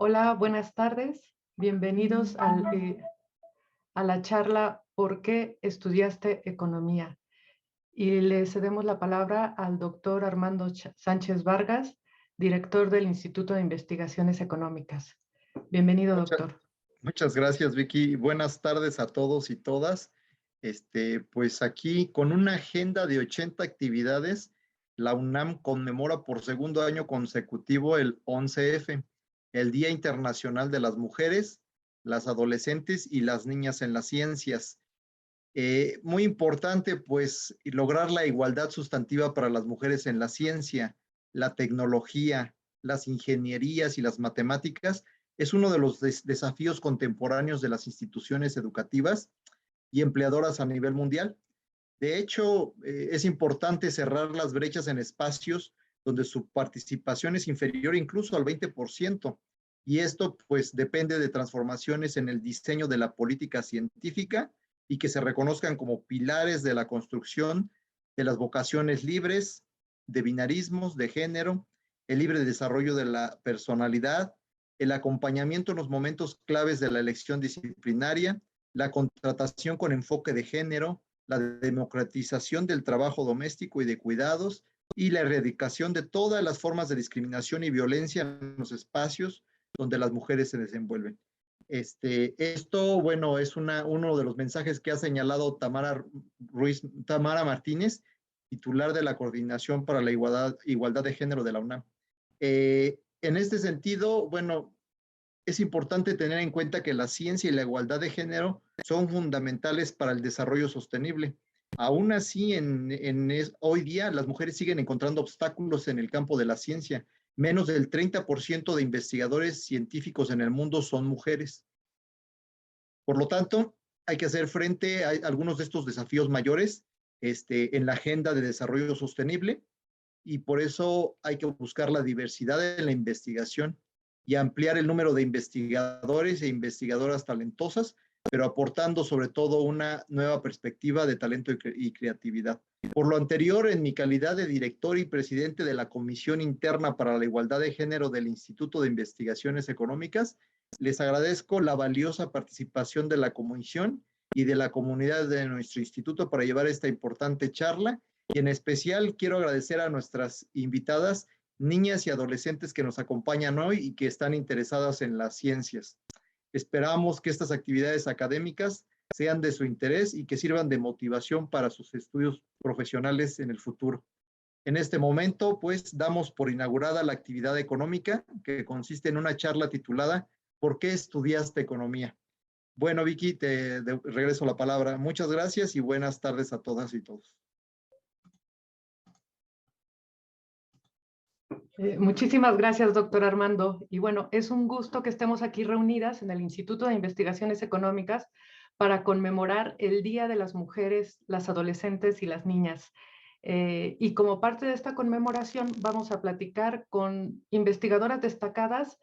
Hola, buenas tardes. Bienvenidos a la charla ¿Por qué estudiaste economía? Y le cedemos la palabra al doctor Armando Sánchez Vargas, director del Instituto de Investigaciones Económicas. Bienvenido, Muchas, doctor. muchas gracias, Vicky. Buenas tardes a todos y todas. Pues aquí con una agenda de 80 actividades, la UNAM conmemora por segundo año consecutivo el 11F, el Día Internacional de las Mujeres, las Adolescentes y las Niñas en las Ciencias. Muy importante, pues, lograr la igualdad sustantiva para las mujeres en la ciencia, la tecnología, las ingenierías y las matemáticas es uno de los desafíos contemporáneos de las instituciones educativas y empleadoras a nivel mundial. De hecho, es importante cerrar las brechas en espacios donde su participación es inferior incluso al 20%. Y esto, pues, depende de transformaciones en el diseño de la política científica y que se reconozcan como pilares de la construcción de las vocaciones libres, de binarismos, de género, el libre desarrollo de la personalidad, el acompañamiento en los momentos claves de la elección disciplinaria, la contratación con enfoque de género, la democratización del trabajo doméstico y de cuidados y la erradicación de todas las formas de discriminación y violencia en los espacios donde las mujeres se desenvuelven. Esto, bueno, es uno de los mensajes que ha señalado Tamara Martínez, titular de la Coordinación para la Igualdad de Género de la UNAM. En este sentido, bueno, es importante tener en cuenta que la ciencia y la igualdad de género son fundamentales para el desarrollo sostenible. Aún así, hoy día las mujeres siguen encontrando obstáculos en el campo de la ciencia. Menos del 30% de investigadores científicos en el mundo son mujeres. Por lo tanto, hay que hacer frente a algunos de estos desafíos mayores en la agenda de desarrollo sostenible y por eso hay que buscar la diversidad en la investigación y ampliar el número de investigadores e investigadoras talentosas, pero aportando sobre todo una nueva perspectiva de talento y creatividad. Por lo anterior, en mi calidad de director y presidente de la Comisión Interna para la Igualdad de Género del Instituto de Investigaciones Económicas, les agradezco la valiosa participación de la comisión y de la comunidad de nuestro instituto para llevar esta importante charla. Y en especial quiero agradecer a nuestras invitadas, niñas y adolescentes que nos acompañan hoy y que están interesadas en las ciencias. Esperamos que estas actividades académicas sean de su interés y que sirvan de motivación para sus estudios profesionales en el futuro. En este momento, pues, damos por inaugurada la actividad económica, que consiste en una charla titulada ¿Por qué estudiaste economía? Bueno, Vicky, te regreso la palabra. Muchas gracias y buenas tardes a todas y todos. Muchísimas gracias, doctor Armando. Y bueno, es un gusto que estemos aquí reunidas en el Instituto de Investigaciones Económicas para conmemorar el Día de las Mujeres, las Adolescentes y las Niñas. Y como parte de esta conmemoración vamos a platicar con investigadoras destacadas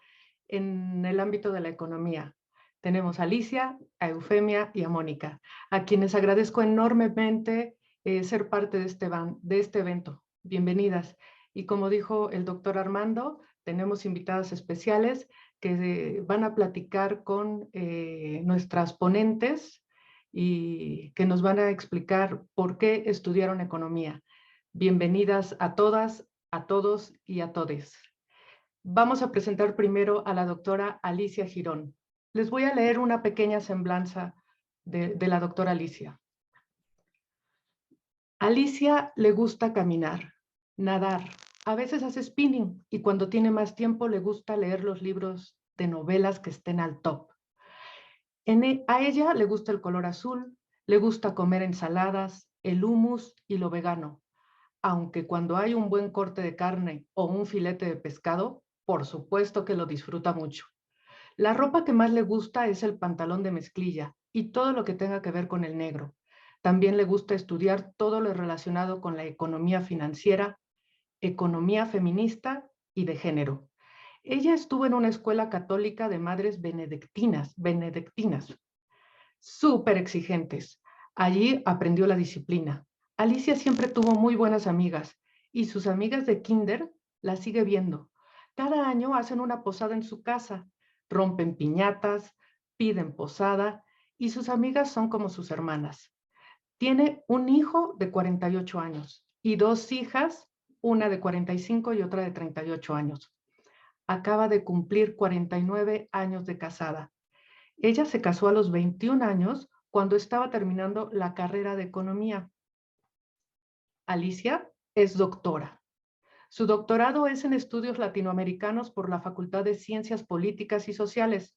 en el ámbito de la economía. Tenemos a Alicia, a Eufemia y a Mónica, a quienes agradezco enormemente ser parte de este evento. Bienvenidas. Y como dijo el doctor Armando, tenemos invitadas especiales que van a platicar con nuestras ponentes y que nos van a explicar por qué estudiaron economía. Bienvenidas a todas, a todos y a todes. Vamos a presentar primero a la doctora Alicia Girón. Les voy a leer una pequeña semblanza de la doctora Alicia. Alicia le gusta caminar, nadar, a veces hace spinning y cuando tiene más tiempo le gusta leer los libros de novelas que estén al top. A ella le gusta el color azul, le gusta comer ensaladas, el hummus y lo vegano, aunque cuando hay un buen corte de carne o un filete de pescado, por supuesto que lo disfruta mucho. La ropa que más le gusta es el pantalón de mezclilla y todo lo que tenga que ver con el negro. También le gusta estudiar todo lo relacionado con la economía financiera, economía feminista y de género. Ella estuvo en una escuela católica de madres benedictinas, súper exigentes. Allí aprendió la disciplina. Alicia siempre tuvo muy buenas amigas y sus amigas de kinder la sigue viendo. Cada año hacen una posada en su casa. rompen piñatas, piden posada y sus amigas son como sus hermanas. Tiene un hijo de 48 años y dos hijas, una de 45 y otra de 38 años. Acaba de cumplir 49 años de casada. Ella se casó a los 21 años cuando estaba terminando la carrera de economía. Alicia es doctora. Su doctorado es en estudios latinoamericanos por la Facultad de Ciencias Políticas y Sociales.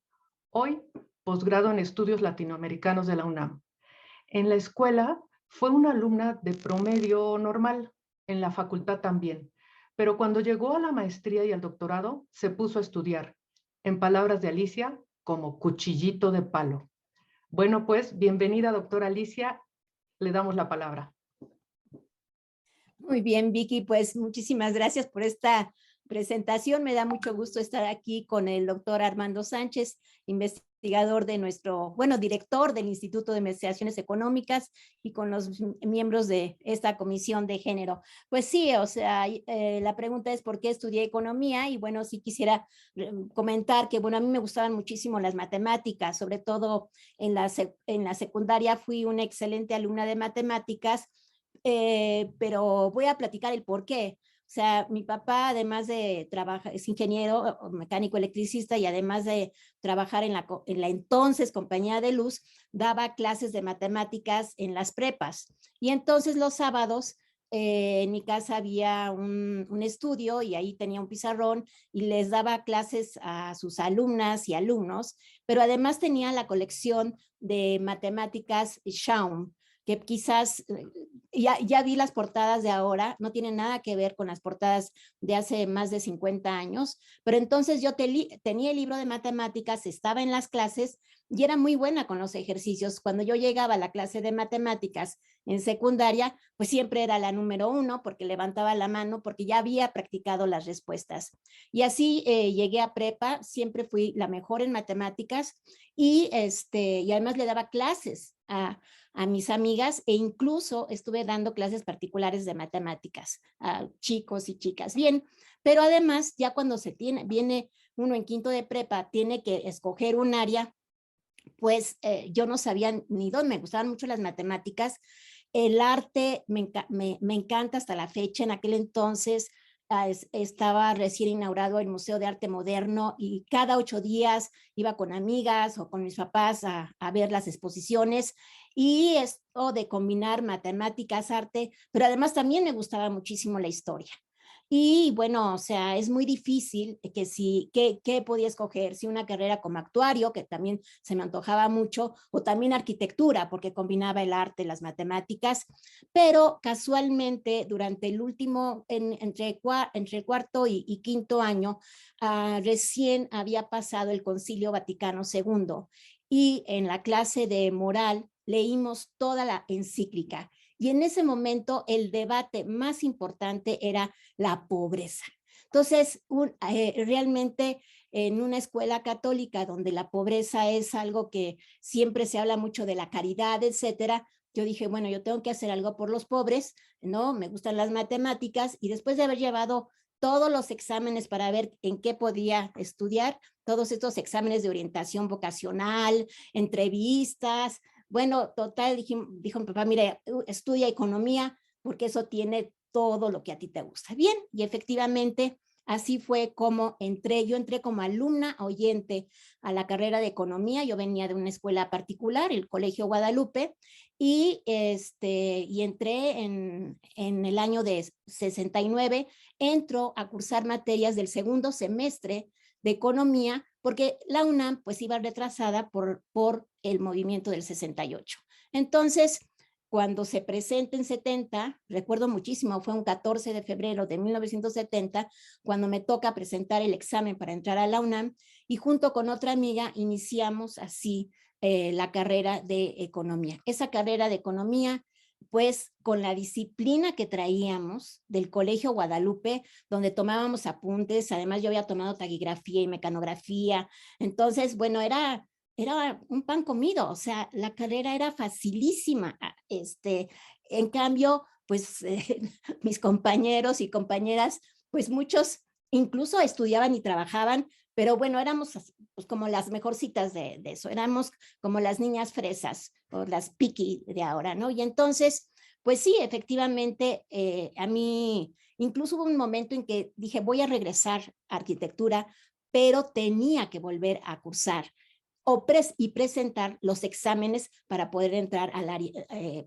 Hoy, posgrado en estudios latinoamericanos de la UNAM. En la escuela fue una alumna de promedio normal, en la facultad también, pero cuando llegó a la maestría y al doctorado, se puso a estudiar, en palabras de Alicia, como cuchillito de palo. Bueno, pues, bienvenida, doctora Alicia, le damos la palabra. Muy bien, Vicky, pues muchísimas gracias por esta presentación. Me da mucho gusto estar aquí con el doctor Armando Sánchez, investigador de director del Instituto de Investigaciones Económicas y con los miembros de esta comisión de género. Pues sí, o sea, la pregunta es ¿por qué estudié economía? Y bueno, sí quisiera comentar que, bueno, a mí me gustaban muchísimo las matemáticas, sobre todo en la secundaria fui una excelente alumna de matemáticas, pero voy a platicar el por qué. O sea, mi papá, además de trabajar, es ingeniero mecánico electricista y además de trabajar en la entonces compañía de luz, daba clases de matemáticas en las prepas. Y entonces los sábados en mi casa había un estudio y ahí tenía un pizarrón y les daba clases a sus alumnas y alumnos, pero además tenía la colección de matemáticas Schaum, que quizás ya vi las portadas de ahora, no tienen nada que ver con las portadas de hace más de 50 años, pero entonces yo tenía el libro de matemáticas, estaba en las clases y era muy buena con los ejercicios. Cuando yo llegaba a la clase de matemáticas en secundaria, pues siempre era la número 1 porque levantaba la mano porque ya había practicado las respuestas. Y así llegué a prepa, siempre fui la mejor en matemáticas y además le daba clases a mis amigas e incluso estuve dando clases particulares de matemáticas a chicos y chicas. Bien, pero además ya cuando viene uno en quinto de prepa, tiene que escoger un área, pues yo no sabía ni dónde, me gustaban mucho las matemáticas. El arte me encanta hasta la fecha. En aquel entonces estaba recién inaugurado el Museo de Arte Moderno y cada 8 días iba con amigas o con mis papás a ver las exposiciones, y esto de combinar matemáticas, arte, pero además también me gustaba muchísimo la historia. Y bueno, o sea, es muy difícil ¿qué podía escoger? Si una carrera como actuario, que también se me antojaba mucho, o también arquitectura, porque combinaba el arte, las matemáticas, pero casualmente durante el último, entre el cuarto y quinto año, recién había pasado el Concilio Vaticano II, y en la clase de moral leímos toda la encíclica. Y en ese momento el debate más importante era la pobreza. Entonces, realmente en una escuela católica donde la pobreza es algo que siempre se habla mucho de la caridad, etcétera, yo dije, bueno, yo tengo que hacer algo por los pobres, ¿no? Me gustan las matemáticas, y después de haber llevado todos los exámenes para ver en qué podía estudiar, todos estos exámenes de orientación vocacional, entrevistas, bueno, total, dijo mi papá, mira, estudia economía porque eso tiene todo lo que a ti te gusta. Bien, y efectivamente así fue como yo entré como alumna oyente a la carrera de economía. Yo venía de una escuela particular, el Colegio Guadalupe, y entré en el año de 69, entro a cursar materias del segundo semestre de economía, porque la UNAM pues iba retrasada por el movimiento del 68. Entonces, cuando se presenta en 70, recuerdo muchísimo, fue un 14 de febrero de 1970, cuando me toca presentar el examen para entrar a la UNAM, y junto con otra amiga iniciamos así la carrera de economía. Esa carrera de economía, pues con la disciplina que traíamos del Colegio Guadalupe, donde tomábamos apuntes, además yo había tomado taquigrafía y mecanografía, entonces, bueno, era un pan comido, o sea, la carrera era facilísima. En cambio, pues mis compañeros y compañeras, pues muchos incluso estudiaban y trabajaban, pero bueno, éramos pues, como las mejorcitas de eso, éramos como las niñas fresas o las picky de ahora, ¿no? Y entonces, pues sí, efectivamente, a mí incluso hubo un momento en que dije, voy a regresar a arquitectura, pero tenía que volver a cursar y presentar los exámenes para poder entrar al área,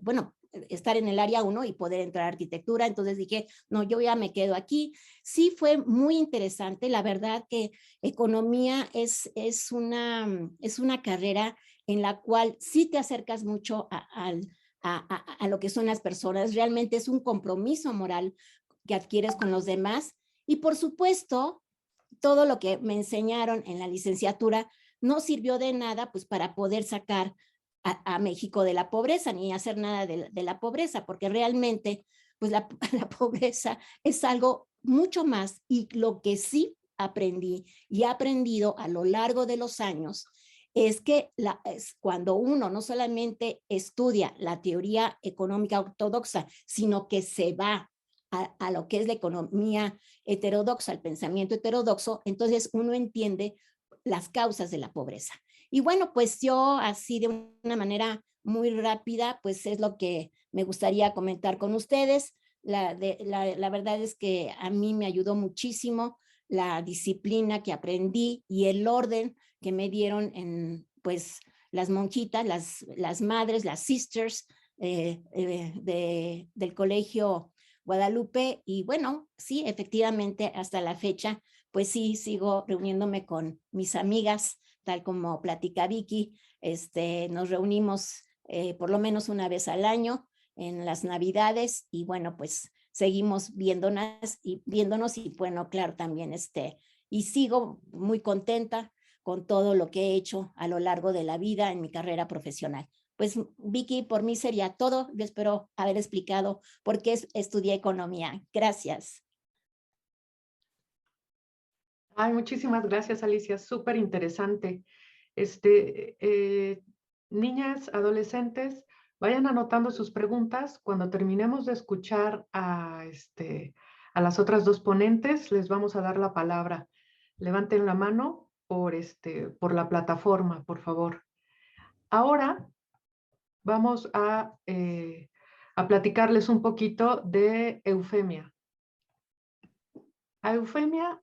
bueno, estar en el área 1 y poder entrar a arquitectura. Entonces dije, no, yo ya me quedo aquí. Sí fue muy interesante. La verdad que economía es una carrera en la cual sí te acercas mucho a lo que son las personas. Realmente es un compromiso moral que adquieres con los demás. Y por supuesto, todo lo que me enseñaron en la licenciatura no sirvió de nada pues para poder sacar a México de la pobreza ni hacer nada de la pobreza, porque realmente pues la pobreza es algo mucho más, y lo que sí aprendí y he aprendido a lo largo de los años es que cuando uno no solamente estudia la teoría económica ortodoxa, sino que se va a lo que es la economía heterodoxa, el pensamiento heterodoxo, entonces uno entiende las causas de la pobreza. Y bueno, pues yo así de una manera muy rápida, pues es lo que me gustaría comentar con ustedes. La verdad es que a mí me ayudó muchísimo la disciplina que aprendí y el orden que me dieron en, pues, las monjitas, las madres, las sisters del colegio Guadalupe. Y bueno, sí, efectivamente, hasta la fecha, pues sí, sigo reuniéndome con mis amigas, tal como platica Vicky. Nos reunimos por lo menos una vez al año en las Navidades, y bueno, pues seguimos viéndonos y bueno, claro, también y sigo muy contenta con todo lo que he hecho a lo largo de la vida en mi carrera profesional. Pues Vicky, por mí sería todo. Yo espero haber explicado por qué estudié economía. Gracias. Ay, muchísimas gracias, Alicia. Súper interesante. Niñas, adolescentes, vayan anotando sus preguntas. Cuando terminemos de escuchar a las otras dos ponentes, les vamos a dar la palabra. Levanten la mano por la plataforma, por favor. Ahora vamos a platicarles un poquito de Eufemia. A Eufemia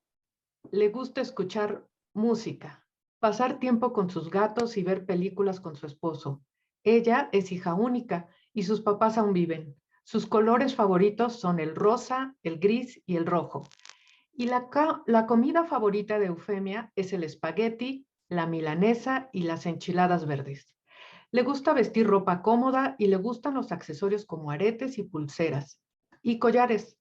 le gusta escuchar música, pasar tiempo con sus gatos y ver películas con su esposo. Ella es hija única y sus papás aún viven. Sus colores favoritos son el rosa, el gris y el rojo. Y la comida favorita de Eufemia es el espagueti, la milanesa y las enchiladas verdes. Le gusta vestir ropa cómoda y le gustan los accesorios como aretes y pulseras y collares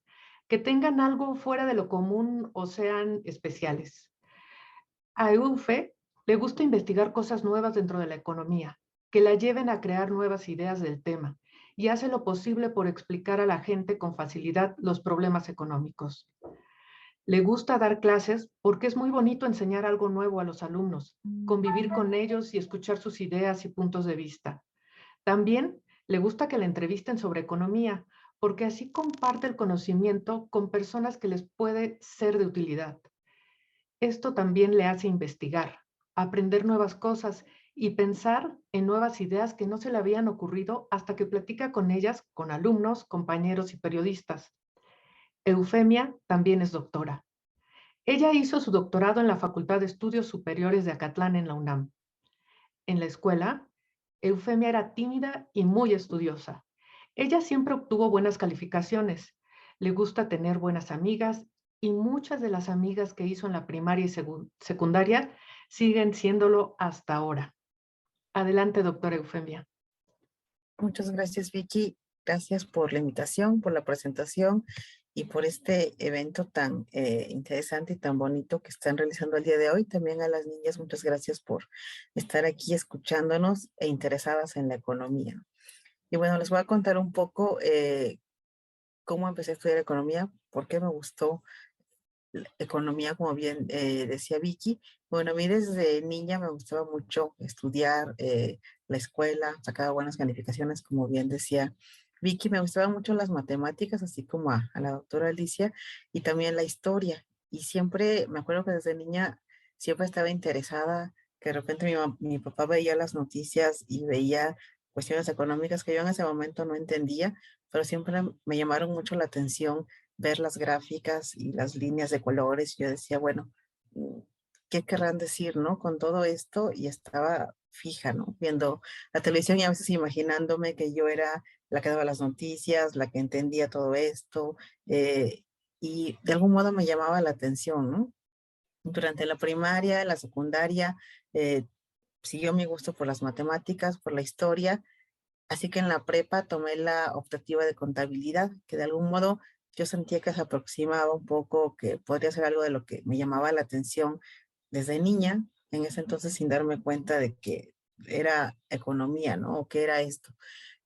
que tengan algo fuera de lo común o sean especiales. A Eufe le gusta investigar cosas nuevas dentro de la economía, que la lleven a crear nuevas ideas del tema, y hace lo posible por explicar a la gente con facilidad los problemas económicos. Le gusta dar clases porque es muy bonito enseñar algo nuevo a los alumnos, convivir con ellos y escuchar sus ideas y puntos de vista. También le gusta que le entrevisten sobre economía, porque así comparte el conocimiento con personas que les puede ser de utilidad. Esto también le hace investigar, aprender nuevas cosas y pensar en nuevas ideas que no se le habían ocurrido hasta que platica con ellas, con alumnos, compañeros y periodistas. Eufemia también es doctora. Ella hizo su doctorado en la Facultad de Estudios Superiores de Acatlán en la UNAM. En la escuela, Eufemia era tímida y muy estudiosa. Ella siempre obtuvo buenas calificaciones. Le gusta tener buenas amigas y muchas de las amigas que hizo en la primaria y secundaria siguen siéndolo hasta ahora. Adelante, doctora Eufemia. Muchas gracias, Vicky. Gracias por la invitación, por la presentación y por este evento tan interesante y tan bonito que están realizando el día de hoy. También a las niñas, muchas gracias por estar aquí escuchándonos e interesadas en la economía. Y bueno, les voy a contar un poco cómo empecé a estudiar economía, por qué me gustó la economía, como bien decía Vicky. Bueno, a mí desde niña me gustaba mucho estudiar la escuela, sacaba buenas calificaciones, como bien decía Vicky. Me gustaban mucho las matemáticas, así como a la doctora Alicia, y también la historia. Y siempre me acuerdo que desde niña siempre estaba interesada, que de repente mi papá veía las noticias y veía cuestiones económicas que yo en ese momento no entendía, pero siempre me llamaron mucho la atención ver las gráficas y las líneas de colores. Y yo decía, bueno, ¿qué querrán decir, no? Con todo esto, y estaba fija, ¿no? Viendo la televisión y a veces imaginándome que yo era la que daba las noticias, la que entendía todo esto, y de algún modo me llamaba la atención, ¿no? Durante la primaria, la secundaria, eh, siguió mi gusto por las matemáticas, por la historia, así que en la prepa tomé la optativa de contabilidad, que de algún modo yo sentía que se aproximaba un poco, que podría ser algo de lo que me llamaba la atención desde niña, en ese entonces sin darme cuenta de que era economía, ¿no? O qué era esto.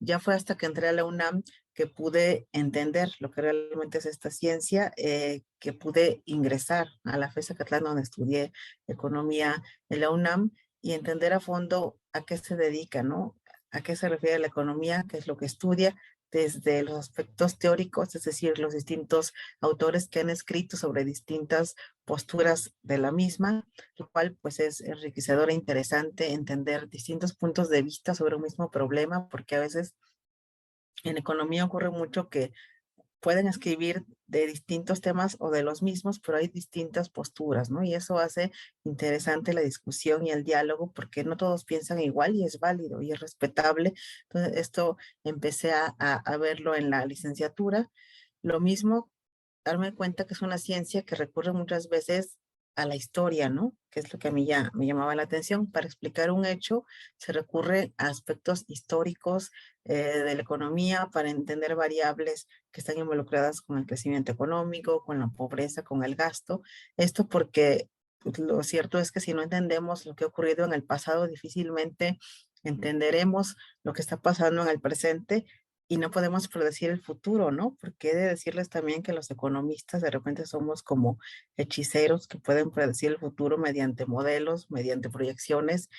Ya fue hasta que entré a la UNAM que pude entender lo que realmente es esta ciencia, que pude ingresar a la FES Acatlán, donde estudié economía en la UNAM, y entender a fondo a qué se dedica, ¿no? A qué se refiere la economía, qué es lo que estudia, desde los aspectos teóricos, es decir, los distintos autores que han escrito sobre distintas posturas de la misma, lo cual pues es enriquecedor e interesante entender distintos puntos de vista sobre un mismo problema, porque a veces en economía ocurre mucho que pueden escribir de distintos temas o de los mismos, pero hay distintas posturas, ¿no? Y eso hace interesante la discusión y el diálogo, porque no todos piensan igual y es válido y es respetable. Entonces, esto empecé a verlo en la licenciatura. Lo mismo, darme cuenta que es una ciencia que recurre muchas veces a la historia, ¿no? Que es lo que a mí ya me llamaba la atención. Para explicar un hecho, se recurre a aspectos históricos de la economía para entender variables que están involucradas con el crecimiento económico, con la pobreza, con el gasto. Esto porque pues, lo cierto es que si no entendemos lo que ha ocurrido en el pasado, difícilmente entenderemos lo que está pasando en el presente y no podemos predecir el futuro, ¿no? Porque he de decirles también que los economistas de repente somos como hechiceros que pueden predecir el futuro mediante modelos, mediante proyecciones.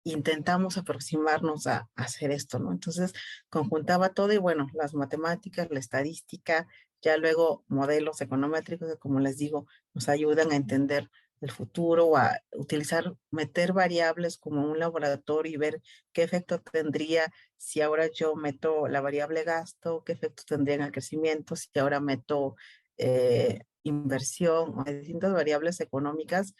Intentamos aproximarnos a hacer esto, ¿no? Entonces, conjuntaba todo y bueno, las matemáticas, la estadística, ya luego modelos econométricos que, como les digo, nos ayudan a entender el futuro, a utilizar, meter variables como un laboratorio y ver qué efecto tendría si ahora yo meto la variable gasto, qué efecto tendría en el crecimiento, si ahora meto inversión o distintas variables económicas.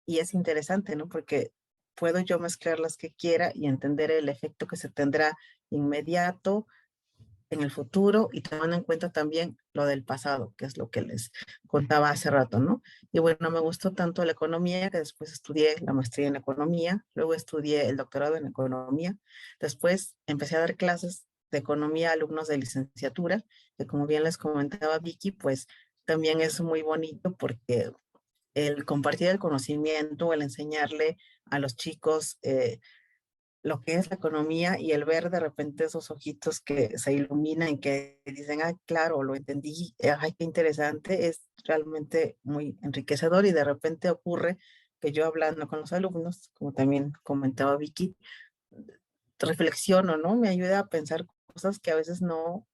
Y es interesante, ¿no? Porque puedo yo mezclar las que quiera y entender el efecto que se tendrá inmediato en el futuro y tomando en cuenta también lo del pasado, que es lo que les contaba hace rato, ¿no? Y bueno, me gustó tanto la economía que después estudié la maestría en economía, luego estudié el doctorado en economía, después empecé a dar clases de economía a alumnos de licenciatura, que como bien les comentaba Vicky, pues también es muy bonito porque el compartir el conocimiento, el enseñarle a los chicos lo que es la economía y el ver de repente esos ojitos que se iluminan y que dicen, ah, claro, lo entendí, ay, qué interesante, es realmente muy enriquecedor y de repente ocurre que yo hablando con los alumnos, como también comentaba Vicky, reflexiono, ¿no? Me ayuda a pensar cosas que a veces no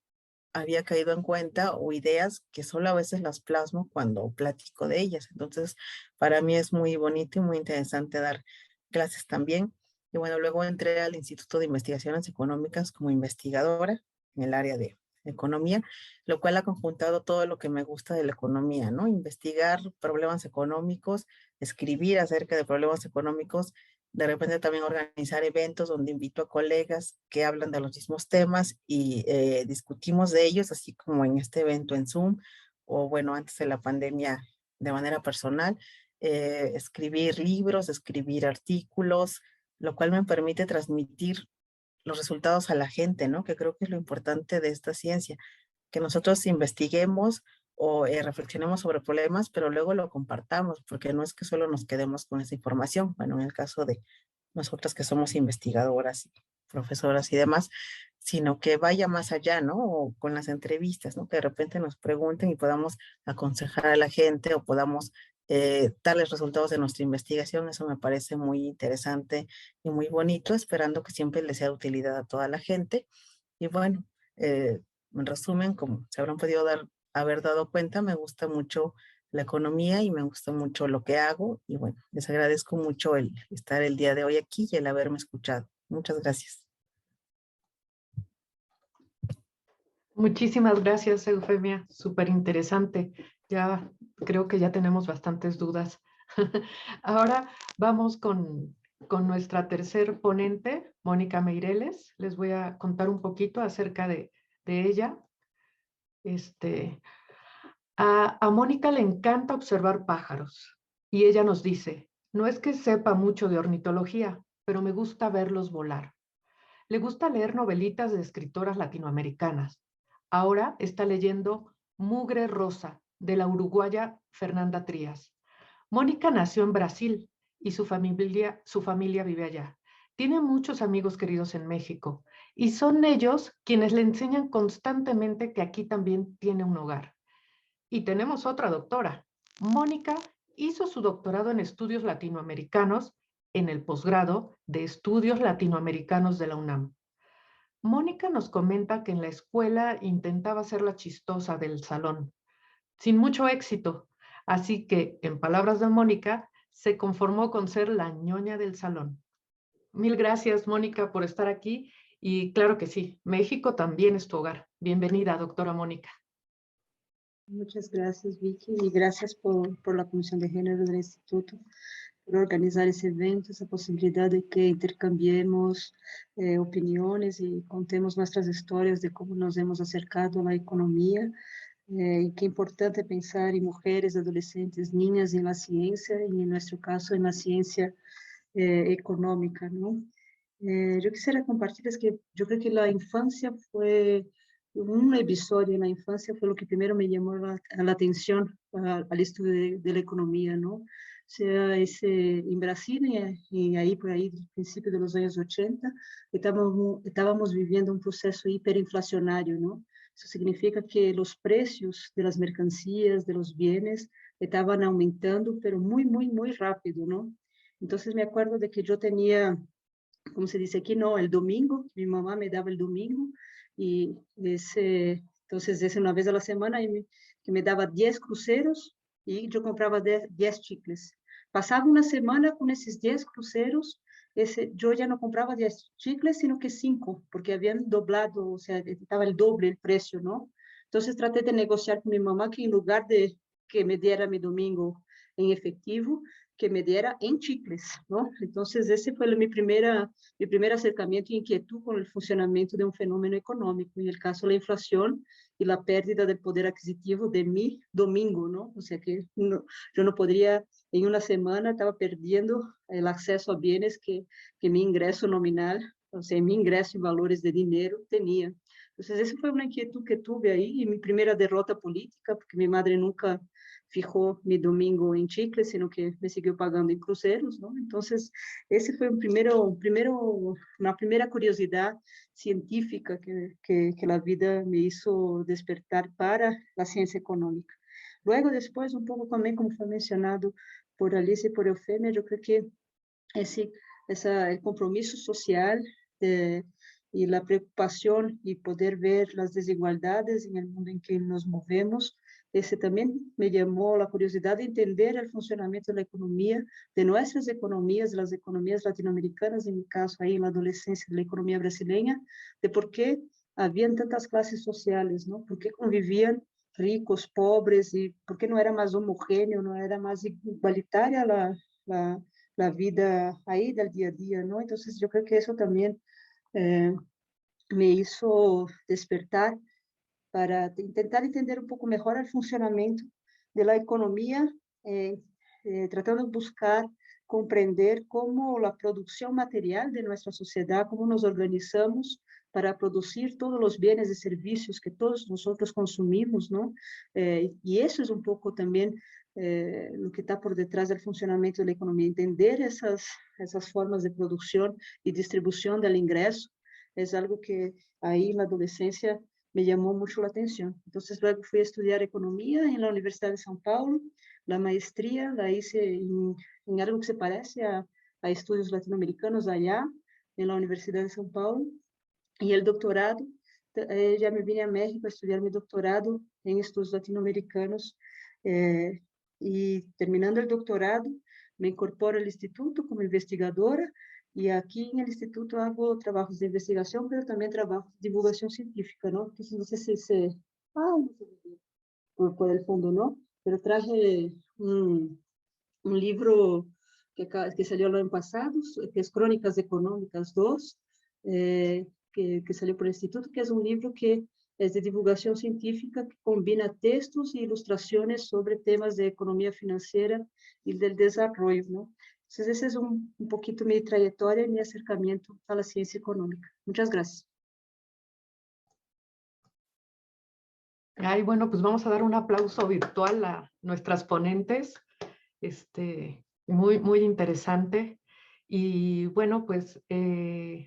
había caído en cuenta o ideas que solo a veces las plasmo cuando platico de ellas. Entonces, para mí es muy bonito y muy interesante dar clases también. Y bueno, luego entré al Instituto de Investigaciones Económicas como investigadora en el área de economía, lo cual ha conjuntado todo lo que me gusta de la economía, ¿no? Investigar problemas económicos, escribir acerca de problemas económicos, de repente también organizar eventos donde invito a colegas que hablan de los mismos temas y discutimos de ellos, así como en este evento en Zoom, o bueno, antes de la pandemia de manera personal, escribir libros, escribir artículos, lo cual me permite transmitir los resultados a la gente, ¿no? Que creo que es lo importante de esta ciencia, que nosotros investiguemos o reflexionemos sobre problemas, pero luego lo compartamos, porque no es que solo nos quedemos con esa información. Bueno, en el caso de nosotras que somos investigadoras, y profesoras y demás, sino que vaya más allá, ¿no? O con las entrevistas, ¿no? Que de repente nos pregunten y podamos aconsejar a la gente o podamos darles resultados de nuestra investigación. Eso me parece muy interesante y muy bonito, esperando que siempre les sea de utilidad a toda la gente. Y bueno, en resumen, como se habrán podido haber dado cuenta, me gusta mucho la economía y me gusta mucho lo que hago. Y bueno, les agradezco mucho el estar el día de hoy aquí y el haberme escuchado. Muchas gracias. Muchísimas gracias, Eufemia. Súper interesante. Ya creo que ya tenemos bastantes dudas. Ahora vamos con nuestra tercer ponente, Mónica Meireles. Les voy a contar un poquito acerca de ella. A Mónica le encanta observar pájaros y ella nos dice, no es que sepa mucho de ornitología, pero me gusta verlos volar. Le gusta leer novelitas de escritoras latinoamericanas. Ahora está leyendo Mugre Rosa, de la uruguaya Fernanda Trías. Mónica nació en Brasil y su familia vive allá. Tiene muchos amigos queridos en México y son ellos quienes le enseñan constantemente que aquí también tiene un hogar. Y tenemos otra doctora. Mónica hizo su doctorado en estudios latinoamericanos en el posgrado de estudios latinoamericanos de la UNAM. Mónica nos comenta que en la escuela intentaba ser la chistosa del salón, sin mucho éxito, así que, en palabras de Mónica, se conformó con ser la ñoña del salón. Mil gracias, Mónica, por estar aquí y claro que sí, México también es tu hogar. Bienvenida, doctora Mónica. Muchas gracias, Vicky, y gracias por la Comisión de Género del Instituto, por organizar ese evento, esa posibilidad de que intercambiemos opiniones y contemos nuestras historias de cómo nos hemos acercado a la economía. Y qué importante pensar en mujeres, adolescentes, niñas en la ciencia, y en nuestro caso en la ciencia económica, ¿no? Yo quisiera compartir es que yo creo que la infancia fue un episodio en la infancia fue lo que primero me llamó la atención al estudio de la economía, ¿no? O sea, en Brasil, y ahí por ahí, al principio de los años 80, estábamos viviendo un proceso hiperinflacionario, ¿no? Eso significa que los precios de las mercancías, de los bienes, estaban aumentando, pero muy, muy, muy rápido, ¿no? Entonces me acuerdo de que yo tenía, como se dice aquí, no, el domingo, mi mamá me daba el domingo, y entonces ese una vez a la semana, que me daba 10 cruceros, y yo compraba 10 chicles. Pasaba una semana con esos 10 cruceros, yo ya no compraba 10 chicles, sino que 5, porque habían doblado, o sea, estaba el doble el precio, ¿no? Entonces traté de negociar con mi mamá que en lugar de que me diera mi domingo en efectivo, que me diera en chicles, ¿no? Entonces ese fue mi primer acercamiento e inquietud con el funcionamiento de un fenómeno económico, en el caso la inflación y la pérdida del poder adquisitivo de mi domingo, ¿no? O sea que yo no podría, en una semana estaba perdiendo el acceso a bienes que mi ingreso nominal, o sea, mi ingreso en valores de dinero tenía. Entonces esa fue una inquietud que tuve ahí, y mi primera derrota política, porque mi madre nunca fijó mi domingo en chicles, sino que me siguió pagando en cruceros, ¿no? Entonces, ese fue una primera curiosidad científica que la vida me hizo despertar para la ciencia económica. Luego, después, un poco también, como fue mencionado por Alice y por Eufemia, yo creo que el compromiso social y la preocupación y poder ver las desigualdades en el mundo en que nos movemos, ese también me llamó la curiosidad de entender el funcionamiento de la economía, de nuestras economías, las economías latinoamericanas, en mi caso ahí en la adolescencia de la economía brasileña, de por qué habían tantas clases sociales, ¿no? ¿Por qué convivían ricos, pobres, y por qué no era más homogéneo, no era más igualitaria la vida ahí del día a día, ¿no? Entonces yo creo que eso también me hizo despertar para intentar entender un poco mejor el funcionamiento de la economía, tratando de buscar comprender cómo la producción material de nuestra sociedad, cómo nos organizamos para producir todos los bienes y servicios que todos nosotros consumimos, ¿no? Y eso es un poco también lo que está por detrás del funcionamiento de la economía, entender esas formas de producción y distribución del ingreso, es algo que ahí en la adolescencia me llamó mucho la atención. Entonces luego fui a estudiar economía en la Universidad de São Paulo, la maestría la hice en algo que se parece a estudios latinoamericanos allá, en la Universidad de São Paulo, y el doctorado, ya me vine a México a estudiar mi doctorado en estudios latinoamericanos, y terminando el doctorado me incorporo al instituto como investigadora y aquí en el instituto hago trabajos de investigación, pero también trabajos de divulgación científica, ¿no? Entonces, no sé si no sé por el fondo, ¿no? Pero traje un libro que salió el año pasado, que es Crónicas Económicas 2, que salió por el instituto, que es un libro que es de divulgación científica que combina textos e ilustraciones sobre temas de economía financiera y del desarrollo, ¿no? Entonces, ese es un poquito mi trayectoria y mi acercamiento a la ciencia económica. Muchas gracias. Ay, bueno, pues vamos a dar un aplauso virtual a nuestras ponentes. Muy, muy interesante. Y bueno, pues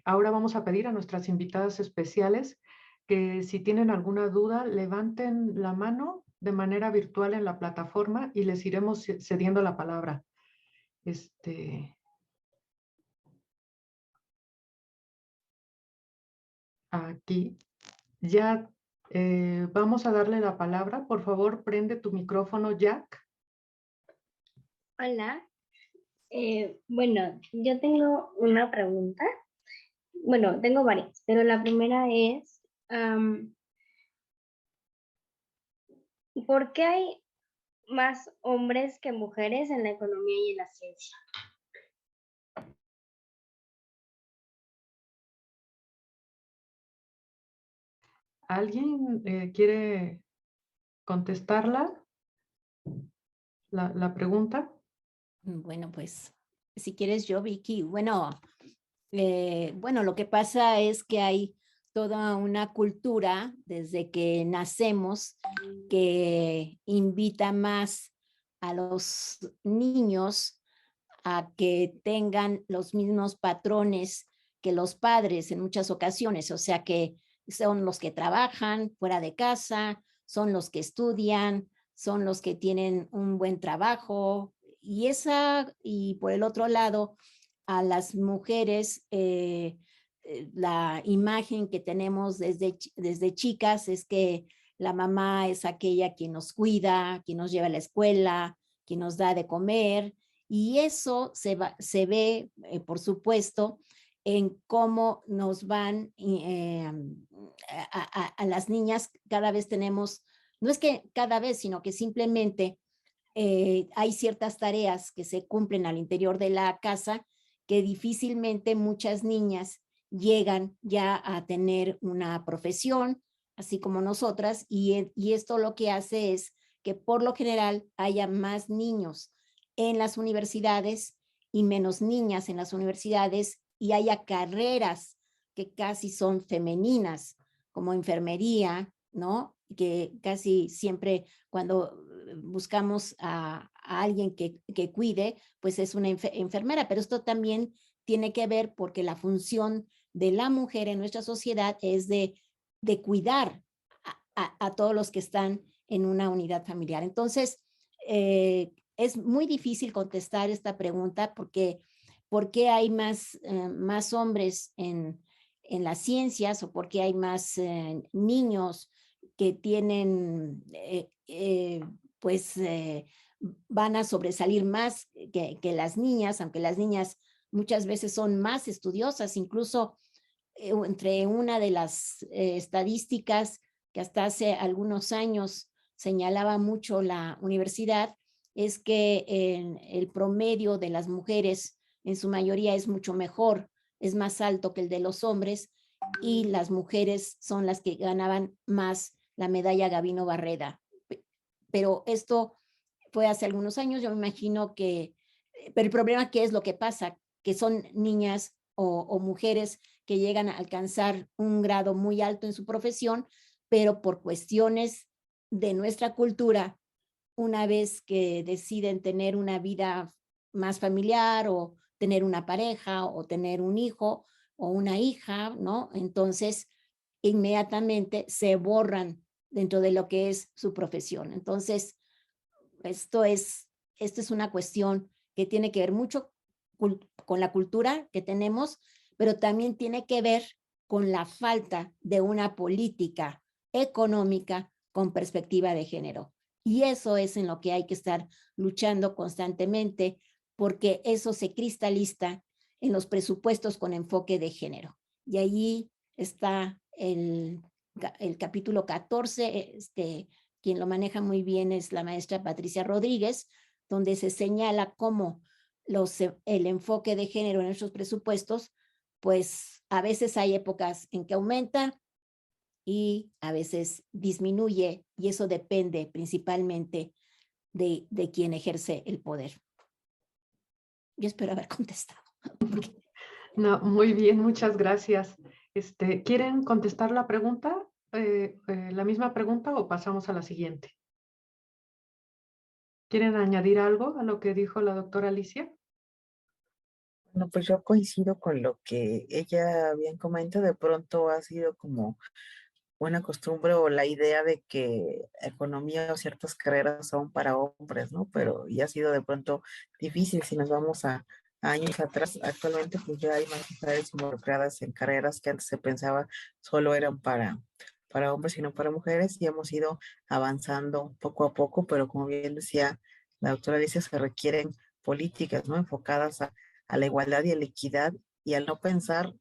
ahora vamos a pedir a nuestras invitadas especiales que si tienen alguna duda, levanten la mano de manera virtual en la plataforma y les iremos cediendo la palabra. Aquí ya vamos a darle la palabra. Por favor, prende tu micrófono, Jack. Hola. Bueno, yo tengo una pregunta. Bueno, tengo varias, pero la primera es, ¿por qué hay más hombres que mujeres en la economía y en la ciencia? ¿Alguien quiere contestarla? La pregunta. Bueno, pues, si quieres yo, Vicky. Bueno, lo que pasa es que hay toda una cultura desde que nacemos que invita más a los niños a que tengan los mismos patrones que los padres en muchas ocasiones, o sea que son los que trabajan fuera de casa, son los que estudian, son los que tienen un buen trabajo, y por el otro lado, a las mujeres, la imagen que tenemos desde chicas es que la mamá es aquella quien nos cuida, quien nos lleva a la escuela, quien nos da de comer, y eso se ve, por supuesto, en cómo nos van a las niñas. Cada vez tenemos, no es que cada vez, sino que simplemente hay ciertas tareas que se cumplen al interior de la casa que difícilmente muchas niñas llegan ya a tener una profesión, así como nosotras, y esto lo que hace es que por lo general haya más niños en las universidades y menos niñas en las universidades, y haya carreras que casi son femeninas, como enfermería, ¿no? Que casi siempre cuando buscamos a alguien que cuide, pues es una enfermera, pero esto también tiene que ver porque la función de la mujer en nuestra sociedad es de cuidar a todos los que están en una unidad familiar. Entonces, es muy difícil contestar esta pregunta porque ¿por qué hay más hombres en las ciencias, o por qué hay más niños que tienen, van a sobresalir más que las niñas, aunque las niñas muchas veces son más estudiosas? Incluso entre una de las estadísticas que hasta hace algunos años señalaba mucho la universidad, es que el promedio de las mujeres en su mayoría es mucho mejor, es más alto que el de los hombres, y las mujeres son las que ganaban más la medalla Gavino Barreda. Pero esto fue hace algunos años. Yo me imagino que, pero el problema, ¿qué es lo que pasa? Que son niñas o mujeres que llegan a alcanzar un grado muy alto en su profesión, pero por cuestiones de nuestra cultura, una vez que deciden tener una vida más familiar, o tener una pareja, o tener un hijo o una hija, ¿no? Entonces, inmediatamente se borran dentro de lo que es su profesión. Entonces, esto es una cuestión que tiene que ver mucho con la cultura que tenemos, pero también tiene que ver con la falta de una política económica con perspectiva de género. Y eso es en lo que hay que estar luchando constantemente, porque eso se cristaliza en los presupuestos con enfoque de género. Y allí está el capítulo 14, quien lo maneja muy bien es la maestra Patricia Rodríguez, donde se señala cómo el enfoque de género en nuestros presupuestos, pues a veces hay épocas en que aumenta y a veces disminuye, y eso depende principalmente de quien ejerce el poder. Yo espero haber contestado. No, muy bien, muchas gracias. ¿Quieren contestar la pregunta, la misma pregunta, o pasamos a la siguiente? ¿Quieren añadir algo a lo que dijo la doctora Alicia? Bueno, pues yo coincido con lo que ella bien comenta. De pronto ha sido como una costumbre o la idea de que economía o ciertas carreras son para hombres, ¿no? Pero ya ha sido de pronto difícil si nos vamos a años atrás. Actualmente pues ya hay más mujeres involucradas en carreras que antes se pensaba solo eran para hombres y no para mujeres, y hemos ido avanzando poco a poco, pero como bien decía la doctora Alicia, se requieren políticas, ¿no? Enfocadas a la igualdad y a la equidad, y al no pensar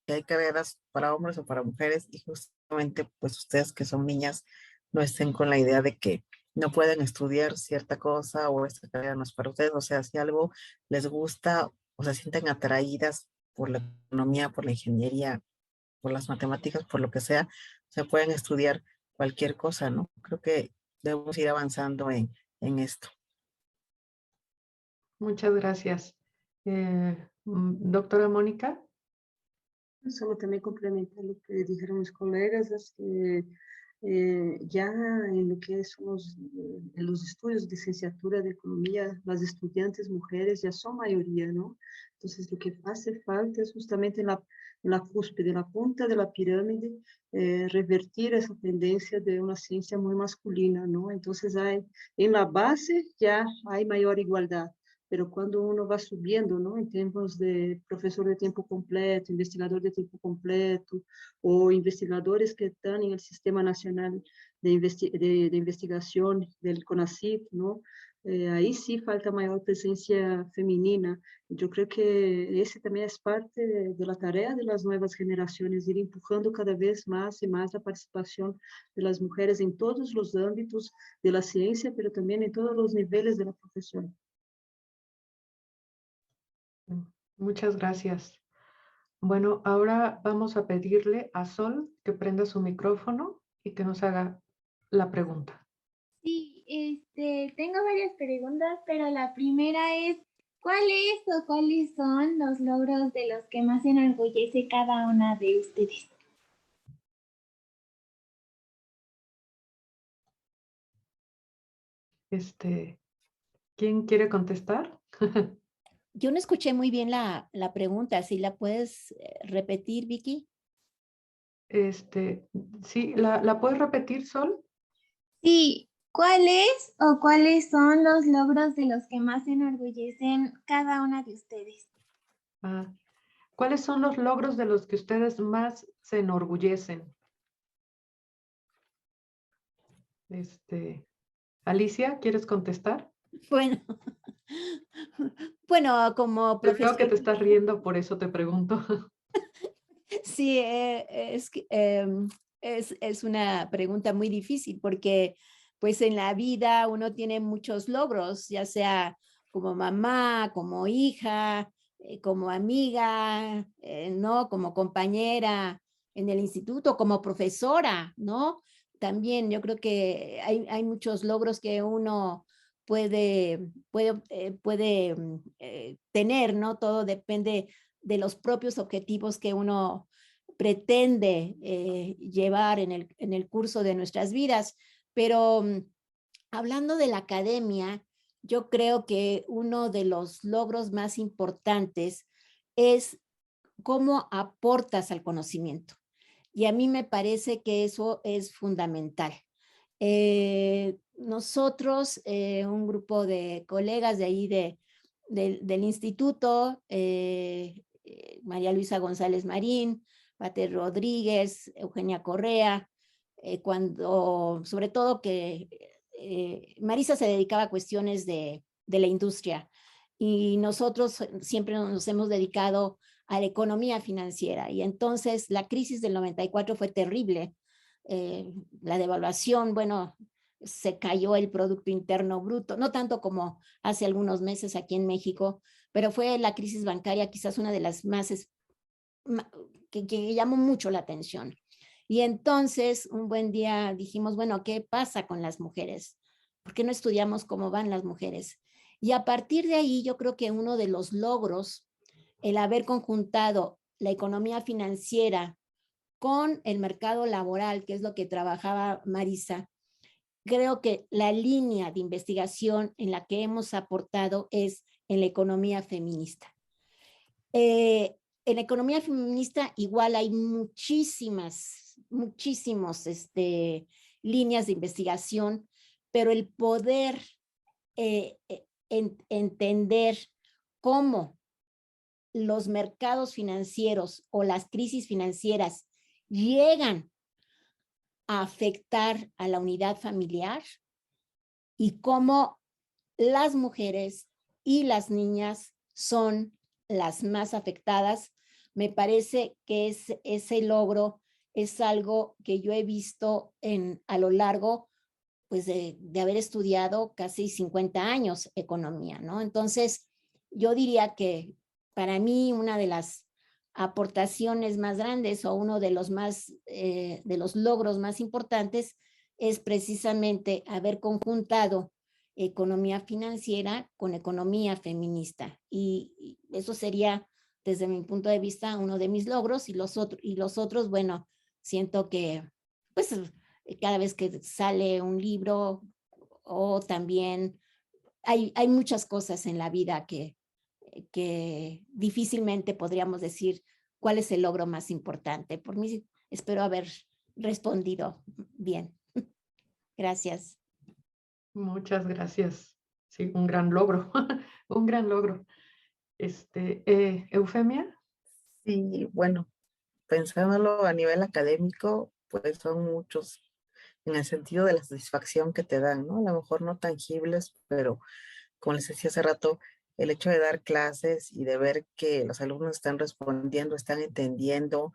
que hay carreras para hombres o para mujeres, y justamente pues ustedes que son niñas no estén con la idea de que no pueden estudiar cierta cosa o esta carrera no es para ustedes. O sea, si algo les gusta o se sienten atraídas por la economía, por la ingeniería, por las matemáticas, por lo que sea, se pueden estudiar cualquier cosa, ¿no? Creo que debemos ir avanzando en esto. Muchas gracias. Doctora Mónica. Solo también complementar lo que dijeron mis colegas, es que ya en lo que son en los estudios de licenciatura de economía, las estudiantes mujeres ya son mayoría, ¿no? Entonces, lo que hace falta es justamente en la cúspide, en la punta de la pirámide, revertir esa tendencia de una ciencia muy masculina, ¿no? Entonces, en la base ya hay mayor igualdad, pero cuando uno va subiendo, ¿no? En términos de profesor de tiempo completo, investigador de tiempo completo, o investigadores que están en el Sistema Nacional de Investigación del CONACYT, ¿no? Ahí sí falta mayor presencia femenina. Yo creo que ese también es parte de la tarea de las nuevas generaciones, ir empujando cada vez más y más la participación de las mujeres en todos los ámbitos de la ciencia, pero también en todos los niveles de la profesión. Muchas gracias. Bueno, ahora vamos a pedirle a Sol que prenda su micrófono y que nos haga la pregunta. Sí, tengo varias preguntas, pero la primera es, ¿cuáles o cuáles son los logros de los que más se enorgullece cada una de ustedes? ¿Quién quiere contestar? Yo no escuché muy bien la pregunta. ¿Si la puedes repetir, Vicky? Sí, ¿la puedes repetir, Sol? Sí, ¿cuáles o cuáles son los logros de los que más se enorgullecen cada una de ustedes? ¿Cuáles son los logros de los que ustedes más se enorgullecen? Alicia, ¿quieres contestar? Bueno, bueno, como Yo veo que profesor. te estás riendo, por eso te pregunto. Sí, es una pregunta muy difícil porque pues en la vida uno tiene muchos logros, ya sea como mamá, como hija, como amiga, ¿no? Como compañera en el instituto, como profesora, ¿no? También yo creo que hay muchos logros que uno puede tener, ¿no? Todo depende de los propios objetivos que uno pretende llevar en el curso de nuestras vidas. Pero hablando de la academia, yo creo que uno de los logros más importantes es cómo aportas al conocimiento. Y a mí me parece que eso es fundamental. Nosotros, un grupo de colegas de ahí del instituto, María Luisa González Marín, Pater Rodríguez, Eugenia Correa, sobre todo que Marisa se dedicaba a cuestiones de la industria y nosotros siempre nos hemos dedicado a la economía financiera. Y entonces la crisis del 94 fue terrible. La devaluación, bueno, se cayó el Producto Interno Bruto, no tanto como hace algunos meses aquí en México, pero fue la crisis bancaria quizás una de las más que llamó mucho la atención. Y entonces un buen día dijimos, bueno, ¿qué pasa con las mujeres? ¿Por qué no estudiamos cómo van las mujeres? Y a partir de ahí yo creo que uno de los logros, el haber conjuntado la economía financiera con el mercado laboral, que es lo que trabajaba Marisa, creo que la línea de investigación en la que hemos aportado es en la economía feminista. En la economía feminista igual hay muchísimas líneas de investigación, pero el poder entender cómo los mercados financieros o las crisis financieras llegan a afectar a la unidad familiar y cómo las mujeres y las niñas son las más afectadas. Me parece que ese logro es algo que yo he visto a lo largo pues de haber estudiado casi 50 años economía, ¿no? Entonces, yo diría que para mí una de las aportaciones más grandes o uno de los de los logros más importantes es precisamente haber conjuntado economía financiera con economía feminista. Y eso sería, desde mi punto de vista, uno de mis logros y los otros, bueno, siento que, pues, cada vez que sale un libro o también hay muchas cosas en la vida que difícilmente podríamos decir cuál es el logro más importante. Por mí, espero haber respondido bien. Gracias. Muchas gracias. Sí, un gran logro, un gran logro. Eufemia. Sí, bueno, pensándolo a nivel académico, pues son muchos en el sentido de la satisfacción que te dan, ¿no? A lo mejor no tangibles, pero como les decía hace rato, el hecho de dar clases y de ver que los alumnos están respondiendo, están entendiendo,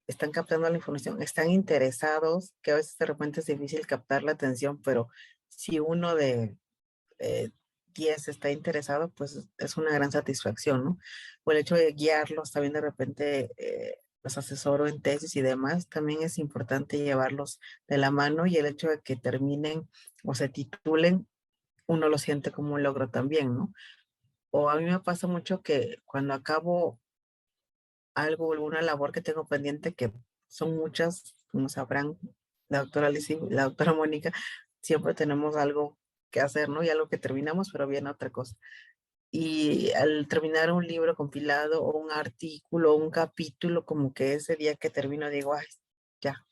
están captando la información, están interesados, que a veces de repente es difícil captar la atención, pero si uno de 10 está interesado, pues es una gran satisfacción, ¿no? O el hecho de guiarlos, también de repente los asesoro en tesis y demás, también es importante llevarlos de la mano y el hecho de que terminen o se titulen, uno lo siente como un logro también, ¿no? O a mí me pasa mucho que cuando acabo algo, alguna labor que tengo pendiente, que son muchas, como sabrán, la doctora Lizy, la doctora Mónica, siempre tenemos algo que hacer, ¿no? Y algo que terminamos, pero viene otra cosa. Y al terminar un libro compilado o un artículo, un capítulo, como que ese día que termino digo, ay, ya,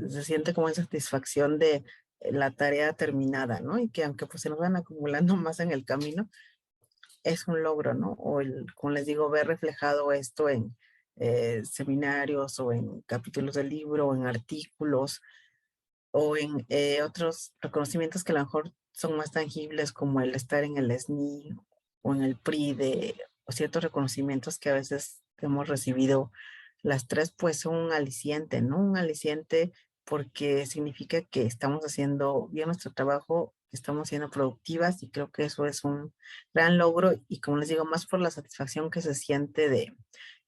se siente como esa satisfacción de la tarea terminada, ¿no? Y que aunque pues se nos van acumulando más en el camino, es un logro, ¿no? O como les digo, ver reflejado esto en seminarios o en capítulos del libro o en artículos o en otros reconocimientos que a lo mejor son más tangibles como el estar en el SNI o en el PRI o ciertos reconocimientos que a veces hemos recibido las tres, pues son un aliciente, ¿no? Un aliciente porque significa que estamos haciendo bien nuestro trabajo, estamos siendo productivas y creo que eso es un gran logro y como les digo, más por la satisfacción que se siente de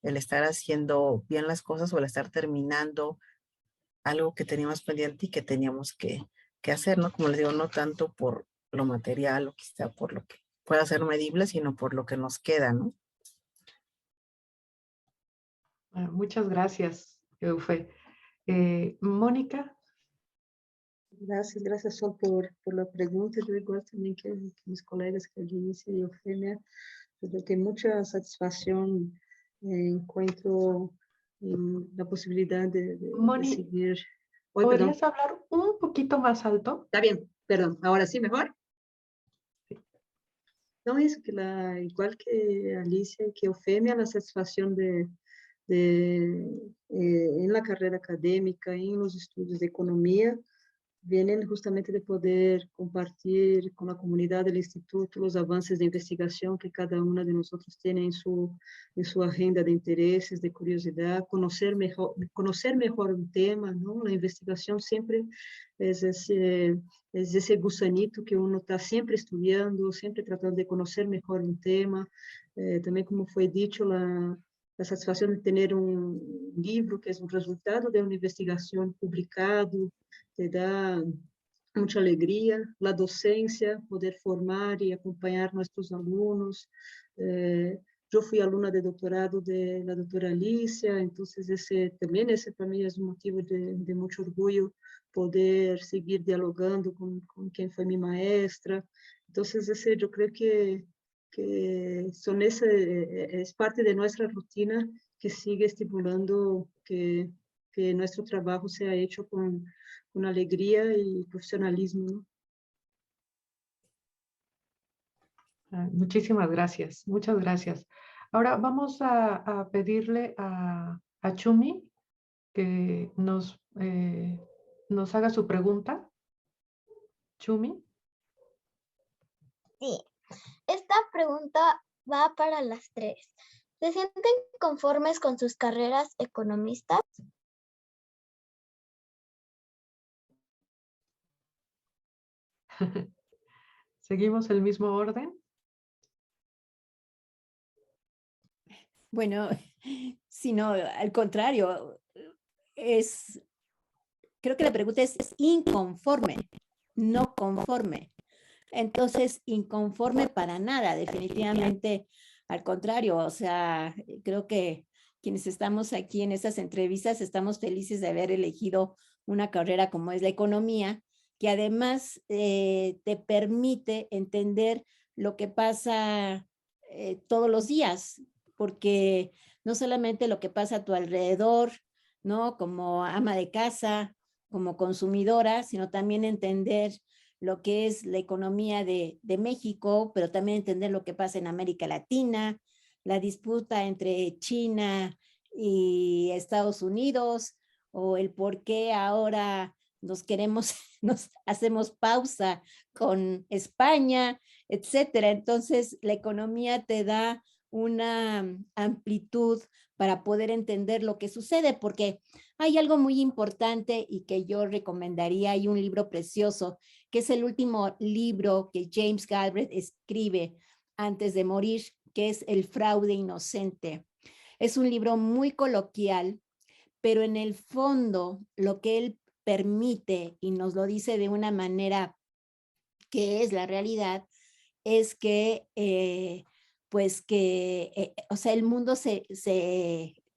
el estar haciendo bien las cosas o el estar terminando algo que teníamos pendiente y que teníamos que hacer, ¿no? Como les digo, no tanto por lo material o quizá por lo que pueda ser medible, sino por lo que nos queda, ¿no? Muchas gracias, Eufe. Mónica. Gracias Sol por la pregunta. Yo igual también que mis colegas que Alicia y Eufemia, yo tengo mucha satisfacción, encuentro en la posibilidad de Moni, seguir. ¿podrías hablar un poquito más alto? Está bien, perdón. ¿Ahora sí mejor? Sí. No, es que igual que Alicia y que Eufemia, la satisfacción en la carrera académica, en los estudios de economía, vienen justamente de poder compartir con la comunidad del instituto los avances de investigación que cada una de nosotros tiene en su agenda de intereses, de curiosidad, conocer mejor un tema, ¿no? La investigación siempre es ese gusanito que uno está siempre estudiando, siempre tratando de conocer mejor un tema. También, como fue dicho, la satisfacción de tener un libro que es un resultado de una investigación publicado, te da mucha alegría. La docencia, poder formar y acompañar nuestros alumnos. Yo fui alumna de doctorado de la doctora Alicia, entonces también ese para mí es un motivo de mucho orgullo, poder seguir dialogando con quien fue mi maestra. Entonces, yo creo que es parte de nuestra rutina que sigue estimulando que nuestro trabajo sea hecho con alegría y profesionalismo, ¿no? Muchísimas gracias, muchas gracias. Ahora vamos a pedirle a Chumi que nos haga su pregunta. Chumi. Sí, esta pregunta va para las tres. ¿Se sienten conformes con sus carreras economistas? ¿Seguimos el mismo orden? Bueno, sino al contrario, creo que la pregunta es inconforme, no conforme. Entonces, inconforme para nada, definitivamente al contrario. O sea, creo que quienes estamos aquí en estas entrevistas estamos felices de haber elegido una carrera como es la economía, que además te permite entender lo que pasa todos los días, porque no solamente lo que pasa a tu alrededor, ¿no? Como ama de casa, como consumidora, sino también entender lo que es la economía de México, pero también entender lo que pasa en América Latina, la disputa entre China y Estados Unidos, o el por qué ahora nos hacemos pausa con España, etcétera. Entonces, la economía te da una amplitud para poder entender lo que sucede, porque hay algo muy importante y que yo recomendaría. Hay un libro precioso, que es el último libro que James Galbraith escribe antes de morir, que es El fraude inocente. Es un libro muy coloquial, pero en el fondo lo que él permite y nos lo dice de una manera que es la realidad, es que o sea, el mundo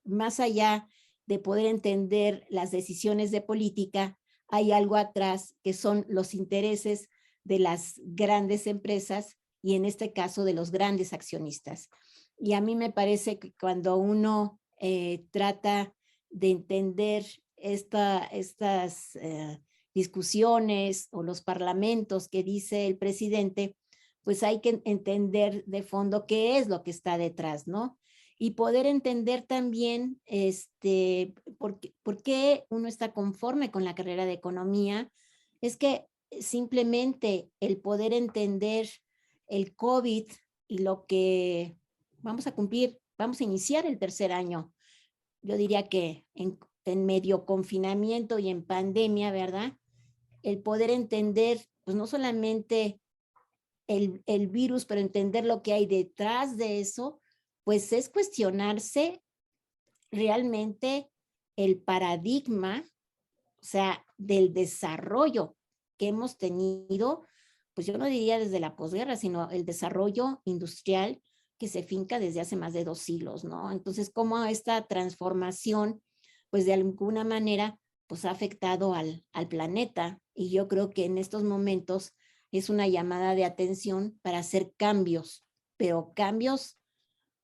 más allá de poder entender las decisiones de política, hay algo atrás que son los intereses de las grandes empresas y en este caso de los grandes accionistas. Y a mí me parece que cuando uno trata de entender estas discusiones o los parlamentos que dice el presidente, pues hay que entender de fondo qué es lo que está detrás, ¿no? Y poder entender también por qué uno está conforme con la carrera de economía. Es que simplemente el poder entender el COVID y lo que vamos a iniciar el tercer año. Yo diría que en medio confinamiento y en pandemia, ¿verdad? El poder entender, pues no solamente el virus, pero entender lo que hay detrás de eso, pues es cuestionarse realmente el paradigma, o sea, del desarrollo que hemos tenido, pues yo no diría desde la posguerra, sino el desarrollo industrial que se finca desde hace más de 2 siglos, ¿no? Entonces, cómo esta transformación, pues de alguna manera, pues ha afectado al planeta. Y yo creo que en estos momentos es una llamada de atención para hacer cambios, pero cambios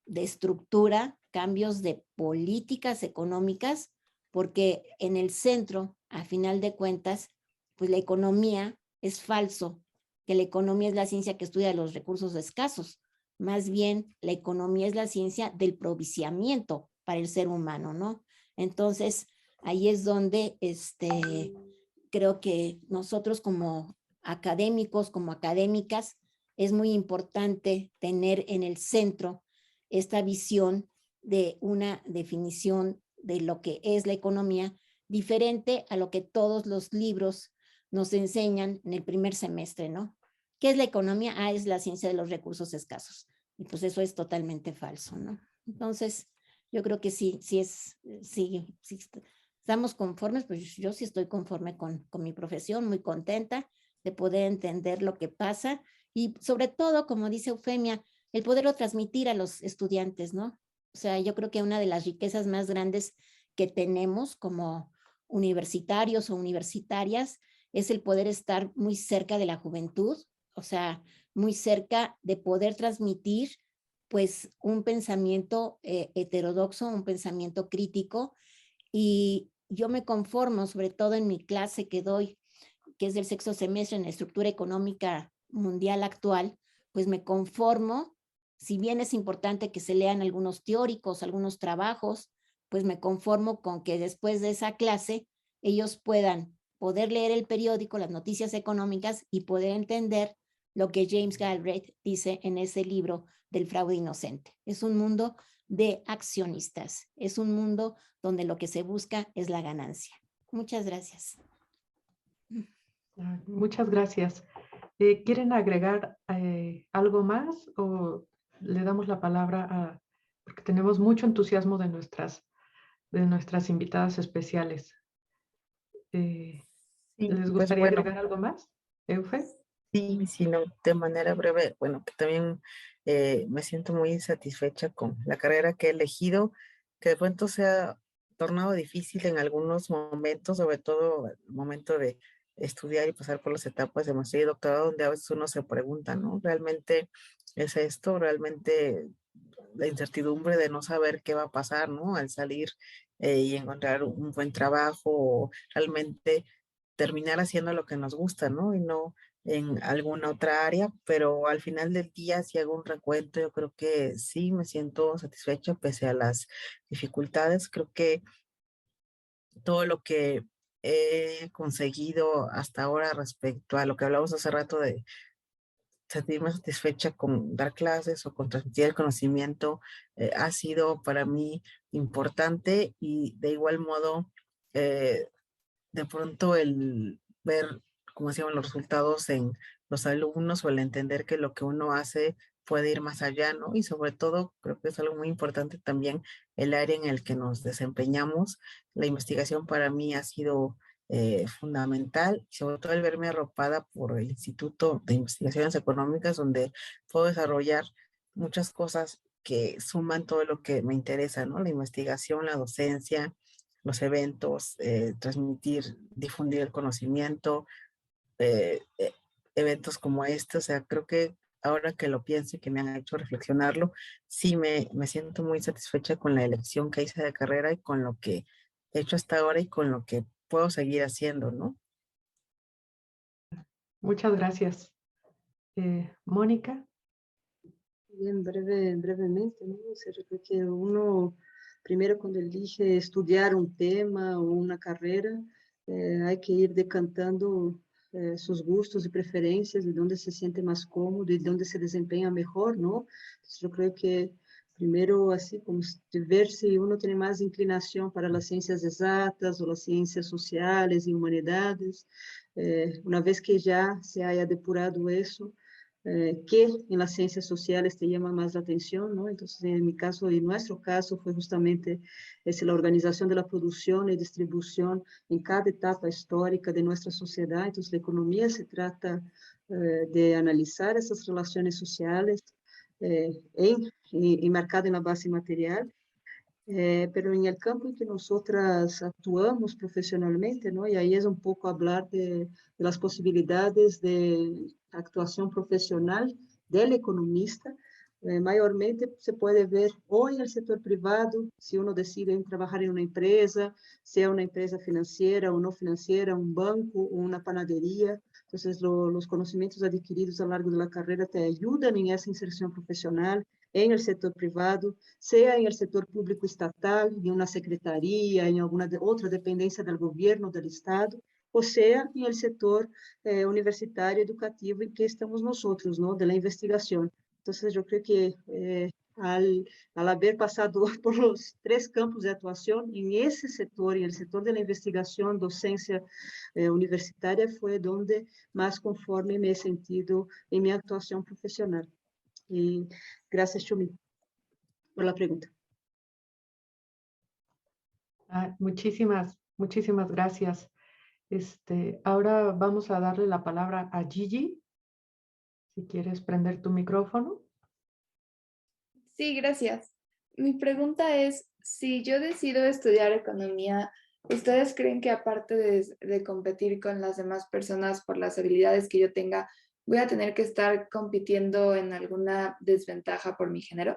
de estructura, cambios de políticas económicas, porque en el centro, a final de cuentas, pues la economía es falso, que la economía es la ciencia que estudia los recursos escasos. Más bien, la economía es la ciencia del propiciamiento para el ser humano, ¿no? Entonces, ahí es donde creo que nosotros como académicos, como académicas, es muy importante tener en el centro esta visión de una definición de lo que es la economía, diferente a lo que todos los libros nos enseñan en el primer semestre, ¿no? ¿Qué es la economía? Ah, es la ciencia de los recursos escasos. Y pues eso es totalmente falso, ¿no? Entonces, yo creo que sí estamos conformes, pues yo sí estoy conforme con mi profesión, muy contenta de poder entender lo que pasa y sobre todo, como dice Eufemia, el poderlo transmitir a los estudiantes, ¿no? O sea, yo creo que una de las riquezas más grandes que tenemos como universitarios o universitarias es el poder estar muy cerca de la juventud, o sea, muy cerca de poder transmitir pues un pensamiento heterodoxo, un pensamiento crítico, y yo me conformo, sobre todo en mi clase que doy, que es del sexto semestre en la estructura económica mundial actual, pues me conformo, si bien es importante que se lean algunos teóricos, algunos trabajos, pues me conformo con que después de esa clase ellos puedan poder leer el periódico, las noticias económicas y poder entender lo que James Galbraith dice en ese libro del fraude inocente. Es un mundo de accionistas, es un mundo donde lo que se busca es la ganancia. Muchas gracias. Muchas gracias. ¿Quieren agregar algo más o le damos la palabra porque tenemos mucho entusiasmo de nuestras invitadas especiales? Sí, ¿Les pues gustaría bueno, agregar algo más, Eufe? sí, sí, no, de manera breve, bueno, que también me siento muy satisfecha con la carrera que he elegido, que de pronto se ha tornado difícil en algunos momentos, sobre todo el momento de estudiar y pasar por las etapas de maestría y doctorado, donde a veces uno se pregunta, ¿no? ¿Realmente es esto? ¿Realmente la incertidumbre de no saber qué va a pasar, ¿no? Al salir y encontrar un buen trabajo o realmente terminar haciendo lo que nos gusta, ¿no? Y no en alguna otra área, pero al final del día, si hago un recuento, yo creo que sí me siento satisfecha pese a las dificultades. Creo que todo lo que he conseguido hasta ahora respecto a lo que hablamos hace rato de sentirme satisfecha con dar clases o con transmitir el conocimiento, ha sido para mí importante y de igual modo, eh, de pronto el ver, como decíamos, los resultados en los alumnos o el entender que lo que uno hace puede ir más allá, ¿no? Y sobre todo, creo que es algo muy importante también el área en el que nos desempeñamos. La investigación para mí ha sido fundamental, y sobre todo el verme arropada por el Instituto de Investigaciones Económicas, donde puedo desarrollar muchas cosas que suman todo lo que me interesa, ¿no? La investigación, la docencia, los eventos, transmitir, difundir el conocimiento, eventos como este. O sea, creo que ahora que lo pienso y que me han hecho reflexionarlo, sí me siento muy satisfecha con la elección que hice de carrera y con lo que he hecho hasta ahora y con lo que puedo seguir haciendo, ¿no? Muchas gracias. Mónica. Bien, brevemente, ¿no? O sea, yo creo que uno, primero cuando elige estudiar un tema o una carrera, hay que ir decantando sus gustos y preferencias, de dónde se siente más cómodo y de dónde se desempeña mejor, ¿no? Entonces, yo creo que primero, así como de ver si uno tiene más inclinación para las ciencias exactas o las ciencias sociales y humanidades, una vez que ya se haya depurado eso, que en las ciencias sociales te llama más la atención, ¿no? Entonces, en mi caso, en nuestro caso, fue justamente la organización de la producción y distribución en cada etapa histórica de nuestra sociedad. Entonces, la economía se trata de analizar esas relaciones sociales enmarcado en la base material, pero en el campo en que nosotras actuamos profesionalmente, ¿no? Y ahí es un poco hablar de las posibilidades de actuación profesional del economista. Mayormente se puede ver hoy en el sector privado, si uno decide trabajar en una empresa, sea una empresa financiera o no financiera, un banco o una panadería. Entonces, los conocimientos adquiridos a lo largo de la carrera te ayudan en esa inserción profesional en el sector privado, sea en el sector público estatal, en una secretaría, en alguna otra dependencia del gobierno, del Estado. o sea en el sector universitario, educativo, en que estamos nosotros, ¿no? De la investigación. Entonces, yo creo que al haber pasado por los 3 campos de actuación en ese sector, en el sector de la investigación, docencia universitaria, fue donde más conforme me he sentido en mi actuación profesional. Y gracias, Chumi, por la pregunta. Muchísimas gracias. Ahora vamos a darle la palabra a Gigi. Si quieres prender tu micrófono. Sí, gracias. Mi pregunta es, si yo decido estudiar economía, ¿ustedes creen que aparte de competir con las demás personas por las habilidades que yo tenga, voy a tener que estar compitiendo en alguna desventaja por mi género?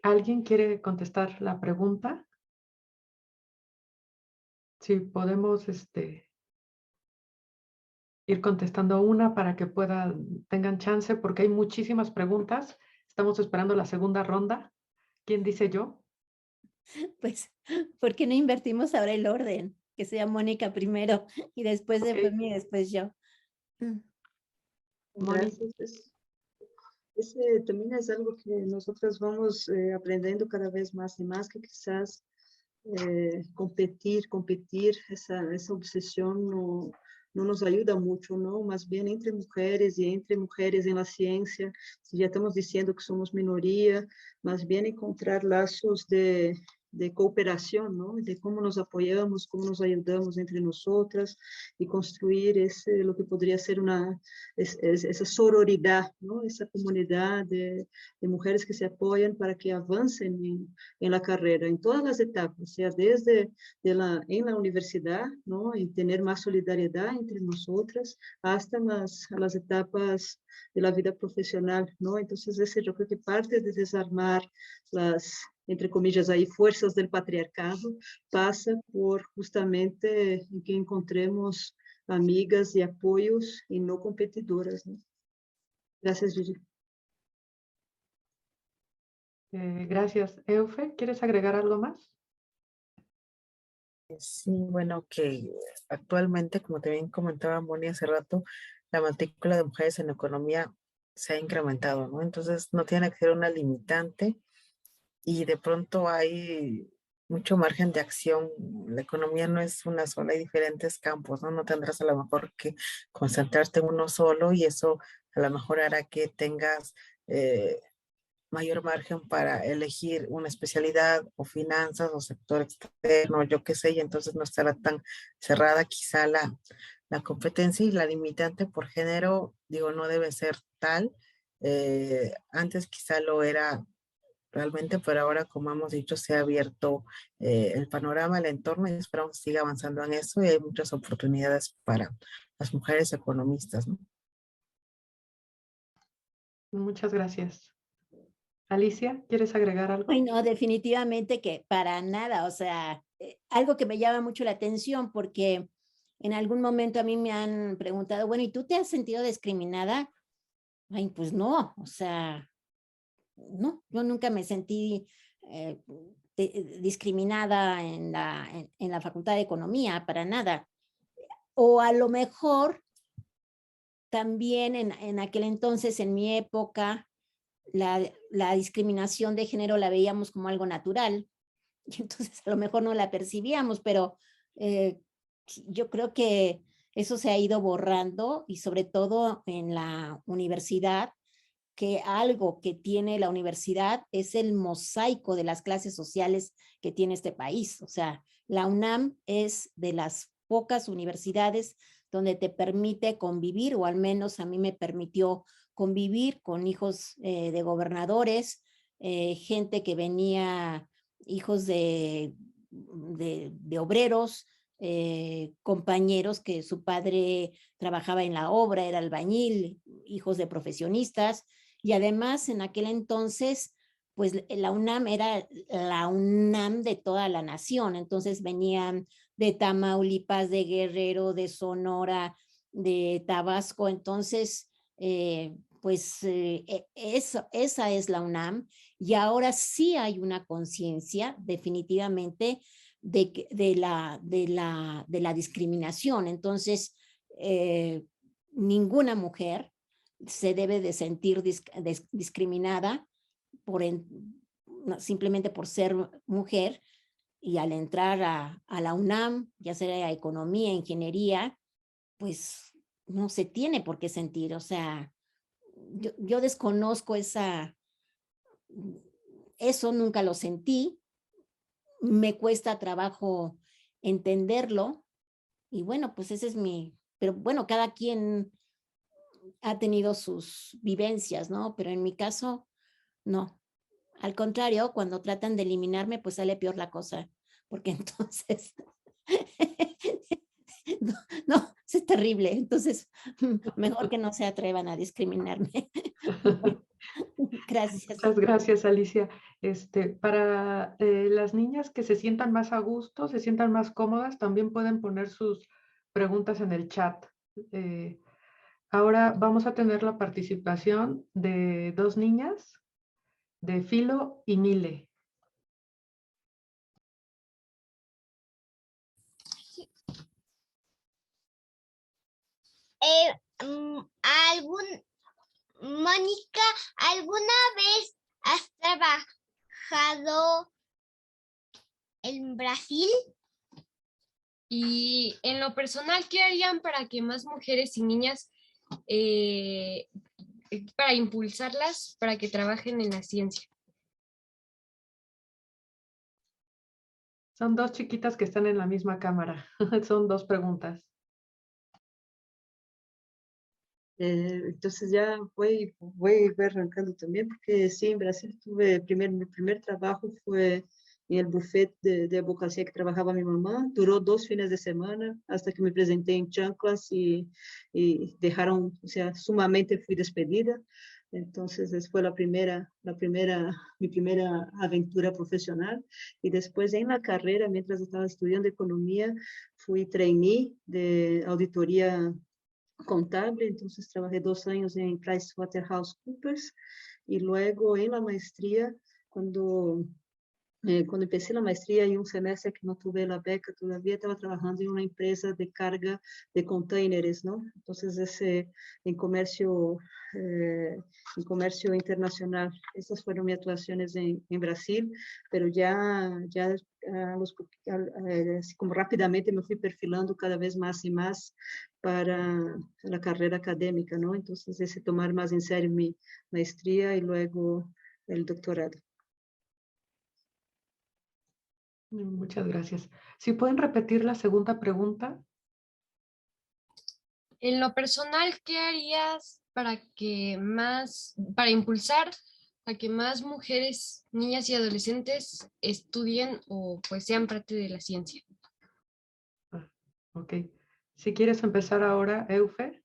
¿Alguien quiere contestar la pregunta? Sí, podemos ir contestando una para que tengan chance, porque hay muchísimas preguntas. Estamos esperando la segunda ronda. ¿Quién dice yo? Pues, ¿por qué no invertimos ahora el orden? Que sea Mónica primero y después de mí y después yo. Gracias. Ese también es algo que nosotros vamos aprendiendo cada vez más y más, que quizás competir, esa obsesión no nos ayuda mucho, ¿no? Más bien entre mujeres y entre mujeres en la ciencia, si ya estamos diciendo que somos minoría, más bien encontrar lazos de cooperación, ¿no? De cómo nos apoyamos, cómo nos ayudamos entre nosotras y construir lo que podría ser esa sororidad, ¿no? Esa comunidad de mujeres que se apoyan para que avancen en la carrera, en todas las etapas, sea desde en la universidad, ¿no? Y tener más solidaridad entre nosotras, hasta las etapas de la vida profesional, ¿no? Entonces, yo creo que parte de desarmar las, entre comillas, ahí, fuerzas del patriarcado, pasa por justamente en que encontremos amigas y apoyos y no competidoras, ¿no? Gracias, Gigi. Gracias. Eufe, ¿quieres agregar algo más? Sí, bueno, que actualmente, como también comentaba Moni hace rato, la matrícula de mujeres en economía se ha incrementado, ¿no? Entonces no tiene que ser una limitante y de pronto hay mucho margen de acción. La economía no es una sola, hay diferentes campos, ¿no? No tendrás a lo mejor que concentrarte en uno solo y eso a lo mejor hará que tengas mayor margen para elegir una especialidad o finanzas o sector externo, yo qué sé, y entonces no estará tan cerrada quizá la competencia y la limitante por género, digo, no debe ser tal. Antes quizá lo era realmente, pero ahora, como hemos dicho, se ha abierto el panorama, el entorno y esperamos que siga avanzando en eso y hay muchas oportunidades para las mujeres economistas, ¿no? Muchas gracias. Alicia, ¿quieres agregar algo? Ay, no, definitivamente que para nada, o sea, algo que me llama mucho la atención porque en algún momento a mí me han preguntado, bueno, ¿y tú te has sentido discriminada? Ay, pues no, o sea, no, yo nunca me sentí discriminada en la Facultad de Economía, para nada. O a lo mejor también en aquel entonces, en mi época, la discriminación de género la veíamos como algo natural, y entonces a lo mejor no la percibíamos, pero yo creo que eso se ha ido borrando y sobre todo en la universidad, que algo que tiene la universidad es el mosaico de las clases sociales que tiene este país. O sea, la UNAM es de las pocas universidades donde te permite convivir, o al menos a mí me permitió convivir con hijos de gobernadores, gente que venía, hijos de obreros, compañeros que su padre trabajaba en la obra, era albañil, hijos de profesionistas, y además en aquel entonces, pues la UNAM era la UNAM de toda la nación, entonces venían de Tamaulipas, de Guerrero, de Sonora, de Tabasco, entonces esa es la UNAM, y ahora sí hay una conciencia definitivamente de la discriminación. Entonces, ninguna mujer se debe de sentir discriminada simplemente por ser mujer, y al entrar a la UNAM, ya sea economía, ingeniería, pues no se tiene por qué sentir. O sea, yo desconozco eso, nunca lo sentí, me cuesta trabajo entenderlo, y bueno, pues ese es pero bueno, cada quien ha tenido sus vivencias, ¿no? Pero en mi caso, no. Al contrario, cuando tratan de eliminarme, pues sale peor la cosa, porque entonces, no, es terrible. Entonces, mejor que no se atrevan a discriminarme. Gracias. Muchas gracias, Alicia. Para las niñas que se sientan más a gusto, se sientan más cómodas, también pueden poner sus preguntas en el chat. Ahora vamos a tener la participación de dos niñas, de Filo y Mile. Mónica, ¿alguna vez has trabajado en Brasil? Y en lo personal, ¿qué harían para que más mujeres y niñas, para impulsarlas, para que trabajen en la ciencia? Son dos chiquitas que están en la misma cámara. Son dos preguntas. Entonces ya voy arrancando también, porque sí, en Brasil mi primer trabajo fue en el buffet de abogacía que trabajaba mi mamá. Duró 2 fines de semana hasta que me presenté en chanclas y dejaron, o sea, sumamente fui despedida. Entonces, esa fue mi primera aventura profesional. Y después en la carrera, mientras estaba estudiando economía, fui trainee de auditoría contable. Entonces trabajé 2 años en PricewaterhouseCoopers, y luego en la maestría, cuando empecé la maestría, y un semestre que no tuve la beca todavía, estaba trabajando en una empresa de carga de containers, ¿no? Entonces, en comercio internacional. Estas fueron mis actuaciones en Brasil, pero así como rápidamente me fui perfilando cada vez más y más para la carrera académica, ¿no? Entonces, ese tomar más en serio mi maestría y luego el doctorado. Muchas gracias. ¿Sí pueden repetir la segunda pregunta? En lo personal, ¿qué harías para impulsar a que más mujeres, niñas y adolescentes estudien o pues sean parte de la ciencia? Ok. Si quieres empezar ahora, Eufe.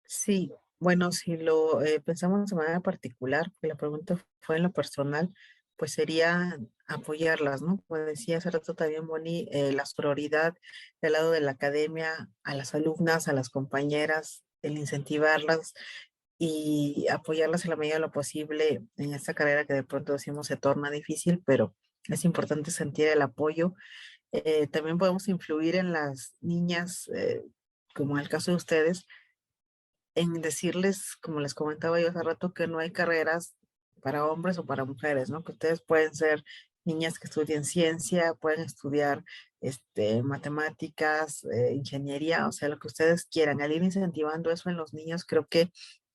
Sí, bueno, si lo pensamos de manera particular, porque la pregunta fue en lo personal, pues sería apoyarlas, ¿no? Como decía hace rato también, Moni, la sororidad del lado de la academia, a las alumnas, a las compañeras, el incentivarlas y apoyarlas en la medida de lo posible en esta carrera que de pronto decimos se torna difícil, pero es importante sentir el apoyo. También podemos influir en las niñas, como en el caso de ustedes, en decirles, como les comentaba yo hace rato, que no hay carreras para hombres o para mujeres, ¿no? Que ustedes pueden ser niñas que estudien ciencia, pueden estudiar matemáticas, ingeniería, o sea, lo que ustedes quieran. Al ir incentivando eso en los niños, creo que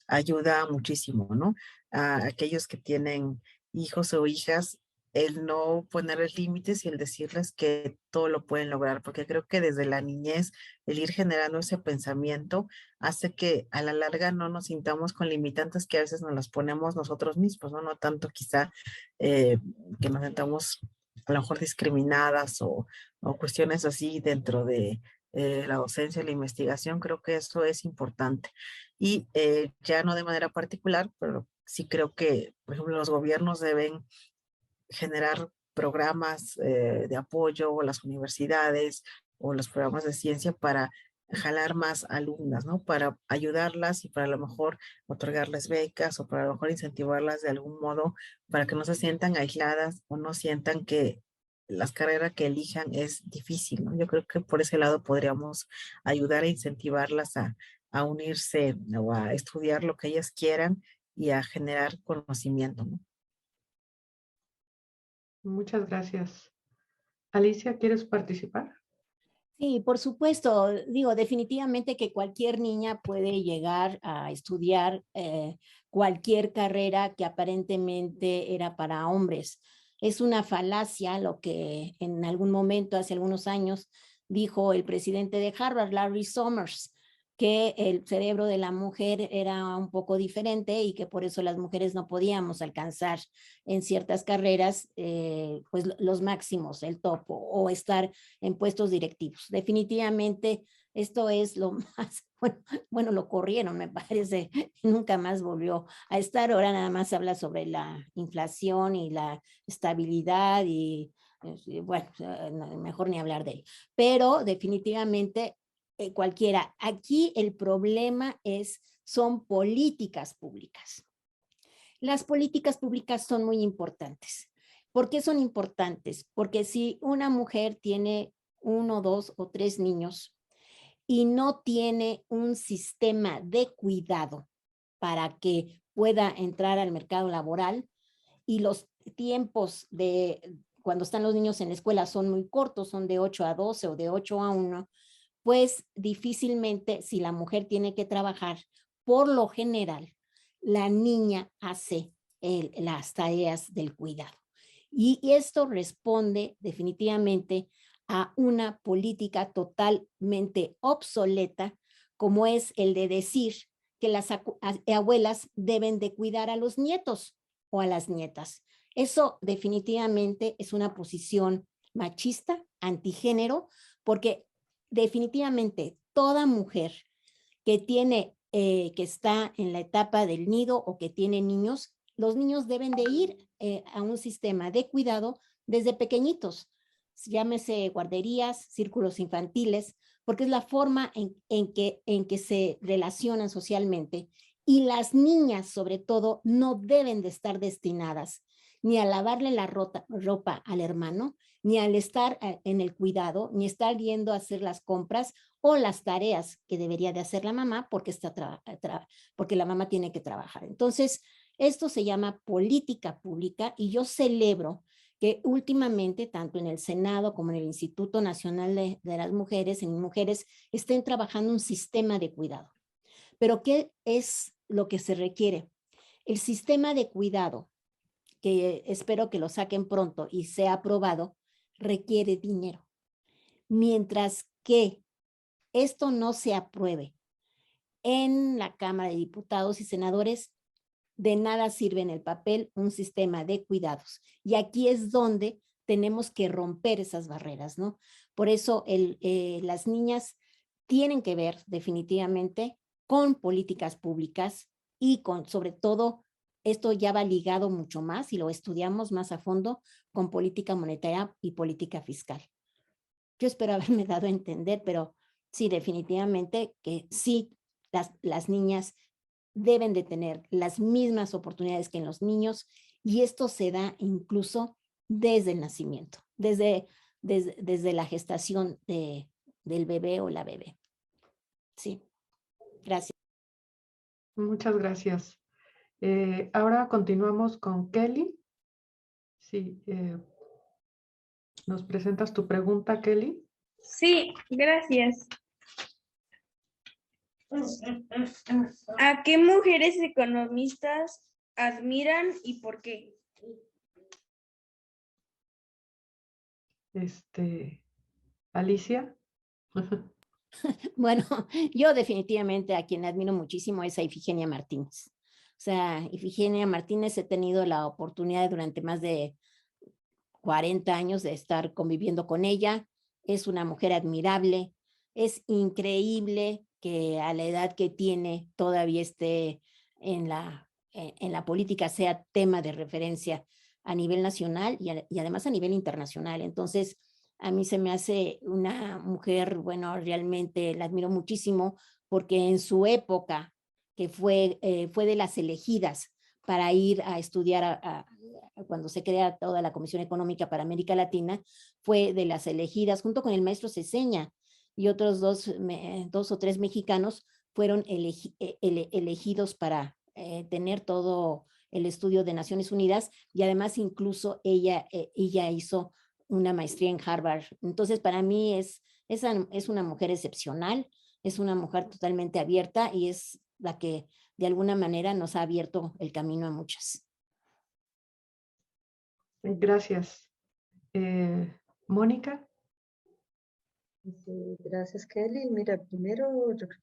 ayuda muchísimo, ¿no? A aquellos que tienen hijos o hijas, el no ponerles límites y el decirles que todo lo pueden lograr, porque creo que desde la niñez, el ir generando ese pensamiento hace que a la larga no nos sintamos con limitantes que a veces nos las ponemos nosotros mismos, ¿no? No tanto quizá que nos sentamos a lo mejor discriminadas o cuestiones así dentro de la docencia y la investigación. Creo que eso es importante. Y ya no de manera particular, pero sí creo que, por ejemplo, los gobiernos deben generar programas de apoyo, o las universidades o los programas de ciencia para jalar más alumnas, ¿no? Para ayudarlas y para a lo mejor otorgarles becas o para a lo mejor incentivarlas de algún modo para que no se sientan aisladas o no sientan que las carreras que elijan es difícil, ¿no? Yo creo que por ese lado podríamos ayudar a incentivarlas a unirse o a estudiar lo que ellas quieran y a generar conocimiento, ¿no? Muchas gracias. Alicia, ¿quieres participar? Sí, por supuesto. Digo, definitivamente que cualquier niña puede llegar a estudiar cualquier carrera que aparentemente era para hombres. Es una falacia lo que en algún momento, hace algunos años, dijo el presidente de Harvard, Larry Summers, que el cerebro de la mujer era un poco diferente y que por eso las mujeres no podíamos alcanzar en ciertas carreras pues los máximos, el topo, o estar en puestos directivos. Definitivamente esto es lo más, bueno, lo corrieron, me parece, y nunca más volvió a estar. Ahora nada más habla sobre la inflación y la estabilidad y bueno, mejor ni hablar de él. Pero definitivamente cualquiera. Aquí el problema son políticas públicas. Las políticas públicas son muy importantes. ¿Por qué son importantes? Porque si una mujer tiene 1, 2 o 3 niños y no tiene un sistema de cuidado para que pueda entrar al mercado laboral y los tiempos de cuando están los niños en la escuela son muy cortos, son de 8 a 12 o de 8 a 1, pues difícilmente si la mujer tiene que trabajar, por lo general, la niña hace las tareas del cuidado. Y esto responde definitivamente a una política totalmente obsoleta, como es el de decir que las abuelas deben de cuidar a los nietos o a las nietas. Eso definitivamente es una posición machista, antigénero, porque definitivamente toda mujer que que está en la etapa del nido o que tiene niños, los niños deben de ir a un sistema de cuidado desde pequeñitos, llámese guarderías, círculos infantiles, porque es la forma en que se relacionan socialmente. Y las niñas, sobre todo, no deben de estar destinadas ni a lavarle la ropa al hermano, ni al estar en el cuidado, ni estar yendo a hacer las compras o las tareas que debería de hacer la mamá porque, porque la mamá tiene que trabajar. Entonces, esto se llama política pública y yo celebro que últimamente, tanto en el Senado como en el Instituto Nacional de las Mujeres, en mujeres, estén trabajando un sistema de cuidado. Pero ¿qué es lo que se requiere? El sistema de cuidado, que espero que lo saquen pronto y sea aprobado, requiere dinero. Mientras que esto no se apruebe en la Cámara de Diputados y Senadores, de nada sirve en el papel un sistema de cuidados. Y aquí es donde tenemos que romper esas barreras, ¿no? Por eso las niñas tienen que ver definitivamente con políticas públicas y con, sobre todo, esto ya va ligado mucho más y lo estudiamos más a fondo con política monetaria y política fiscal. Yo espero haberme dado a entender, pero sí, definitivamente que sí, las niñas deben de tener las mismas oportunidades que en los niños y esto se da incluso desde el nacimiento, desde la gestación del bebé o la bebé. Sí, gracias. Muchas gracias. Ahora continuamos con Kelly. Sí, ¿nos presentas tu pregunta, Kelly? Sí, gracias. ¿A qué mujeres economistas admiran y por qué? Alicia. Bueno, yo definitivamente a quien admiro muchísimo es a Ifigenia Martínez. O sea, Ifigenia Martínez he tenido la oportunidad durante más de 40 años de estar conviviendo con ella. Es una mujer admirable. Es increíble que a la edad que tiene todavía esté en la política, sea tema de referencia a nivel nacional y además a nivel internacional. Entonces, a mí se me hace una mujer, bueno, realmente la admiro muchísimo porque en su época, que fue de las elegidas para ir a estudiar cuando se crea toda la Comisión Económica para América Latina, fue de las elegidas junto con el maestro Ceseña y otros dos o tres mexicanos fueron elegidos para tener todo el estudio de Naciones Unidas y además incluso ella hizo una maestría en Harvard. Entonces, para mí es una mujer excepcional, es una mujer totalmente abierta y es la que de alguna manera nos ha abierto el camino a muchas. Gracias. Mónica. Gracias, Kelly. Mira, primero yo creo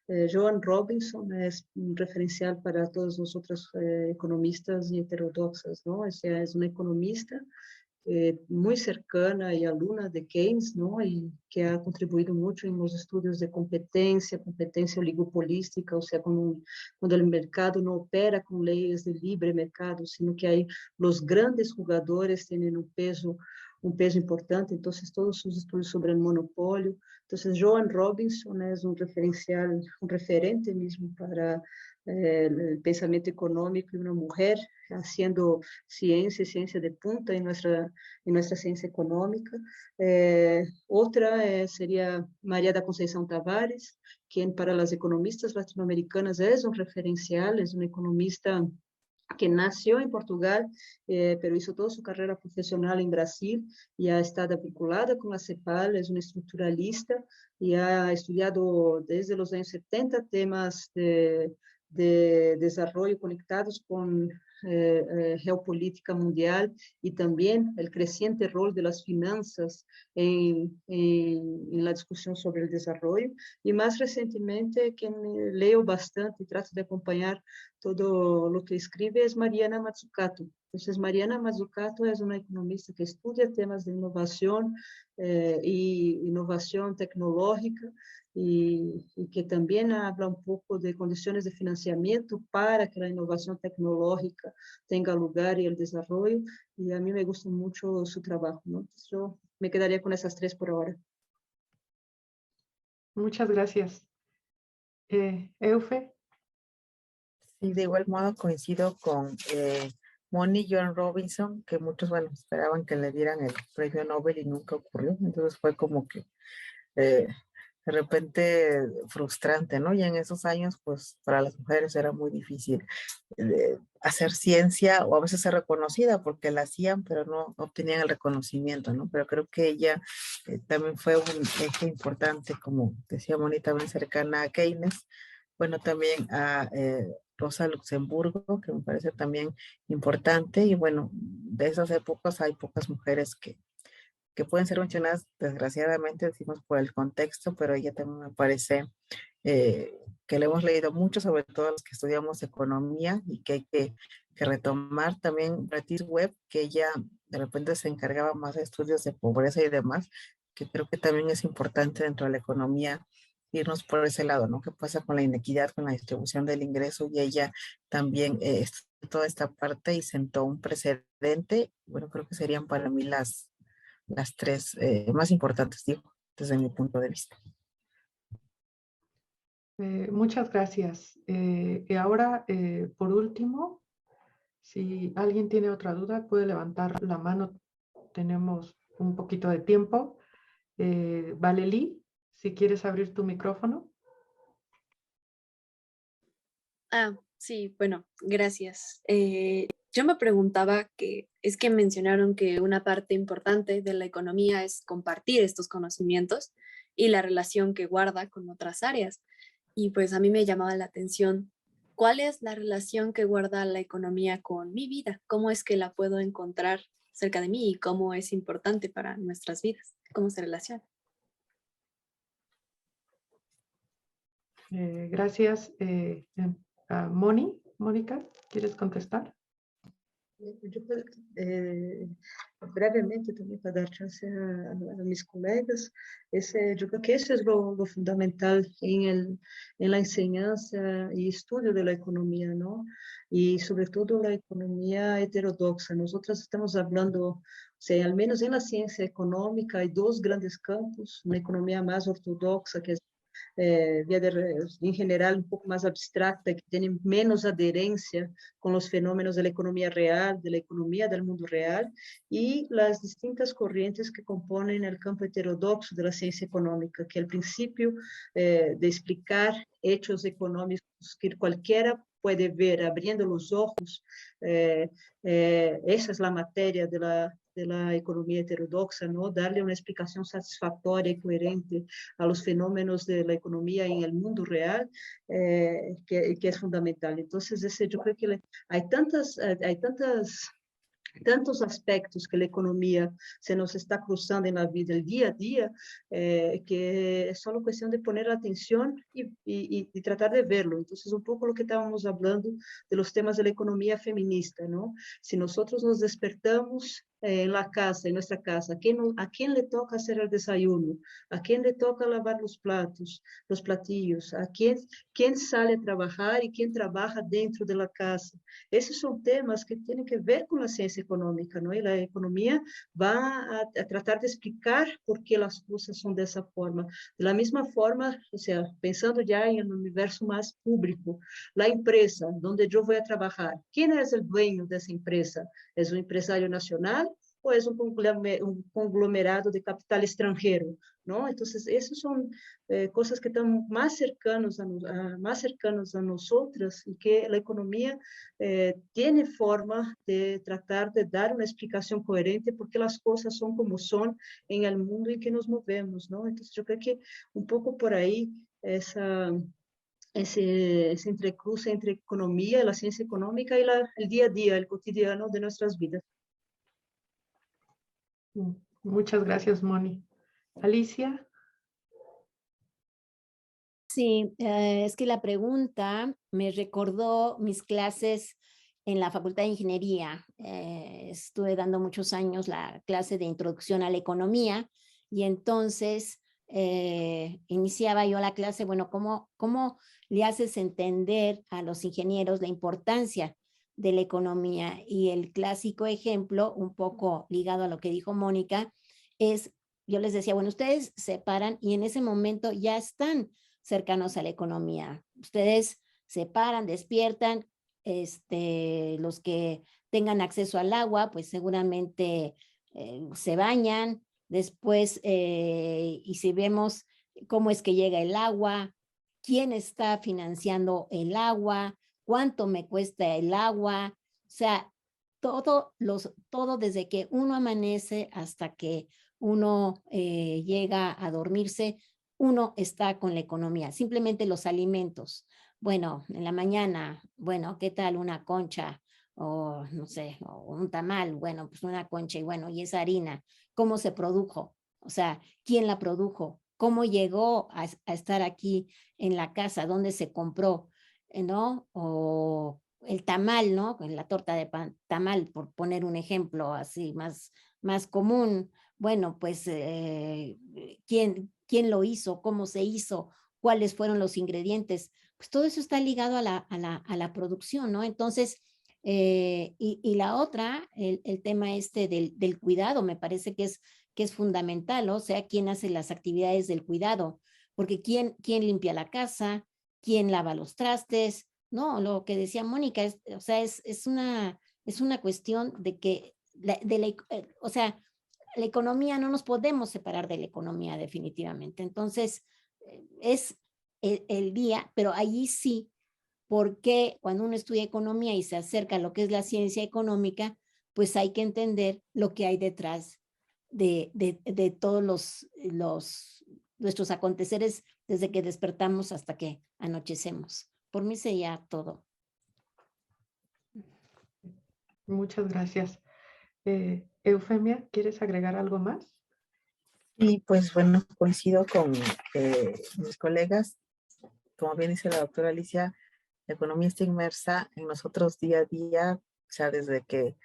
que Joan Robinson es un referencial para todos nosotros economistas y heterodoxas, ¿no? O sea, es una economista muy cercana y alumna de Keynes, ¿no? Y que ha contribuido mucho en los estudios de competencia oligopolística, o sea, cuando el mercado no opera con leyes de libre mercado, sino que hay los grandes jugadores tienen un peso importante, entonces todos sus estudios sobre el monopolio. Entonces, Joan Robinson es un referencial, un referente mismo para el pensamiento económico y una mujer haciendo ciencia de punta en nuestra ciencia económica. Otra sería María da Conceição Tavares, quien para las economistas latinoamericanas es un referencial, es una economista que nació en Portugal, pero hizo toda su carrera profesional en Brasil y ha estado vinculada con la CEPAL, es una estructuralista y ha estudiado desde los años 70 temas de desarrollo conectados con geopolítica mundial y también el creciente rol de las finanzas en la discusión sobre el desarrollo. Y más recientemente, quien leo bastante y trato de acompañar todo lo que escribe es Mariana Mazzucato. Entonces, Mariana Mazzucato es una economista que estudia temas de innovación y innovación tecnológica y que también habla un poco de condiciones de financiamiento para que la innovación tecnológica tenga lugar y el desarrollo. Y a mí me gusta mucho su trabajo, ¿no? Entonces, yo me quedaría con esas tres por ahora. Muchas gracias. Eufe. Sí, de igual modo coincido con Moni Joan Robinson, que muchos, bueno, esperaban que le dieran el premio Nobel y nunca ocurrió. Entonces fue como que de repente frustrante, ¿no? Y en esos años, pues para las mujeres era muy difícil hacer ciencia o a veces ser reconocida porque la hacían, pero no obtenían el reconocimiento, ¿no? Pero creo que ella también fue un eje importante, como decía Moni, también cercana a Keynes, bueno, también a Rosa Luxemburgo, que me parece también importante, y bueno, de esas épocas hay pocas mujeres que pueden ser mencionadas, desgraciadamente, decimos por el contexto, pero ella también me parece que le hemos leído mucho, sobre todo los que estudiamos economía, y que hay que retomar también Beatriz Webb, que ella de repente se encargaba más de estudios de pobreza y demás, que creo que también es importante dentro de la economía irnos por ese lado, ¿no? ¿Qué pasa con la inequidad, con la distribución del ingreso? Y ella también toda esta parte y sentó un precedente. Bueno, creo que serían para mí las tres más importantes, digo, desde mi punto de vista. Muchas gracias. Y ahora, por último, si alguien tiene otra duda, puede levantar la mano. Tenemos un poquito de tiempo. Valeli, si quieres abrir tu micrófono. Sí, bueno, gracias. Yo me preguntaba que es que mencionaron que una parte importante de la economía es compartir estos conocimientos y la relación que guarda con otras áreas. Y pues a mí me llamaba la atención, ¿cuál es la relación que guarda la economía con mi vida? ¿Cómo es que la puedo encontrar cerca de mí y cómo es importante para nuestras vidas? ¿Cómo se relaciona? Gracias. Mónica, ¿quieres contestar? Yo puedo, brevemente también para dar chance a mis colegas, yo creo que eso es lo fundamental en la enseñanza y estudio de la economía, ¿no? Y sobre todo la economía heterodoxa. Nosotros estamos hablando, o sea, al menos en la ciencia económica hay dos grandes campos, una economía más ortodoxa, que es en general un poco más abstracta, que tiene menos adherencia con los fenómenos de la economía real, de la economía del mundo real, y las distintas corrientes que componen el campo heterodoxo de la ciencia económica, que al principio de explicar hechos económicos que cualquiera puede ver abriendo los ojos, esa es la materia de la economía heterodoxa, ¿no? Darle una explicación satisfactoria y coherente a los fenómenos de la economía en el mundo real, que es fundamental. Entonces, yo creo que hay tantos aspectos que la economía se nos está cruzando en la vida, el día a día, que es solo cuestión de poner atención y tratar de verlo. Entonces, un poco lo que estábamos hablando de los temas de la economía feminista, ¿no? Si nosotros nos despertamos en la casa, en nuestra casa, ¿a quién le toca hacer el desayuno? ¿A quién le toca lavar los platos, los platillos? ¿Quién sale a trabajar y quién trabaja dentro de la casa? Esos son temas que tienen que ver con la ciencia económica, ¿no? Y la economía va a tratar de explicar por qué las cosas son de esa forma. De la misma forma, o sea, pensando ya en el universo más público, la empresa donde yo voy a trabajar, ¿quién es el dueño de esa empresa? ¿Es un empresario nacional o es un conglomerado de capital extranjero? ¿No? Entonces, esas son cosas que están más cercanos a nosotras y que la economía tiene forma de tratar de dar una explicación coherente porque las cosas son como son en el mundo en que nos movemos, ¿no? Entonces, yo creo que un poco por ahí ese entrecruce entre economía, la ciencia económica y el día a día, el cotidiano de nuestras vidas. Muchas gracias, Moni. Alicia. Sí, es que la pregunta me recordó mis clases en la Facultad de Ingeniería. Estuve dando muchos años la clase de Introducción a la Economía y entonces iniciaba yo la clase, bueno, ¿cómo le haces entender a los ingenieros la importancia de la economía? Y el clásico ejemplo, un poco ligado a lo que dijo Mónica, es, yo les decía, bueno, ustedes se paran y en ese momento ya están cercanos a la economía. Ustedes se paran, despiertan, los que tengan acceso al agua, pues seguramente se bañan, después, y si vemos cómo es que llega el agua, quién está financiando el agua, cuánto me cuesta el agua, o sea, todo desde que uno amanece hasta que uno llega a dormirse, uno está con la economía, simplemente los alimentos. Bueno, en la mañana, bueno, ¿qué tal una concha? O no sé, o un tamal, bueno, pues una concha y bueno, y esa harina, ¿cómo se produjo? O sea, ¿quién la produjo? ¿Cómo llegó a estar aquí en la casa? ¿Dónde se compró? ¿No? O el tamal, ¿no? La torta de pan, tamal, por poner un ejemplo así más común. Bueno, pues, ¿quién lo hizo? ¿Cómo se hizo? ¿Cuáles fueron los ingredientes? Pues todo eso está ligado a la producción, ¿no? Entonces, y la otra, el tema del cuidado, me parece que es fundamental, ¿no? O sea, ¿quién hace las actividades del cuidado? Porque ¿quién limpia la casa? ¿Quién lava los trastes? No, lo que decía Mónica, o sea, es una cuestión de que, o sea, la economía, no nos podemos separar de la economía definitivamente. Entonces, es el día, pero allí sí, porque cuando uno estudia economía y se acerca a lo que es la ciencia económica, pues hay que entender lo que hay detrás de todos nuestros aconteceres desde que despertamos hasta que anochecemos. Por mí sería todo. Muchas gracias. Eufemia, ¿quieres agregar algo más? Y pues bueno, coincido con mis colegas. Como bien dice la doctora Alicia, la economía está inmersa en nosotros día a día, sea, desde que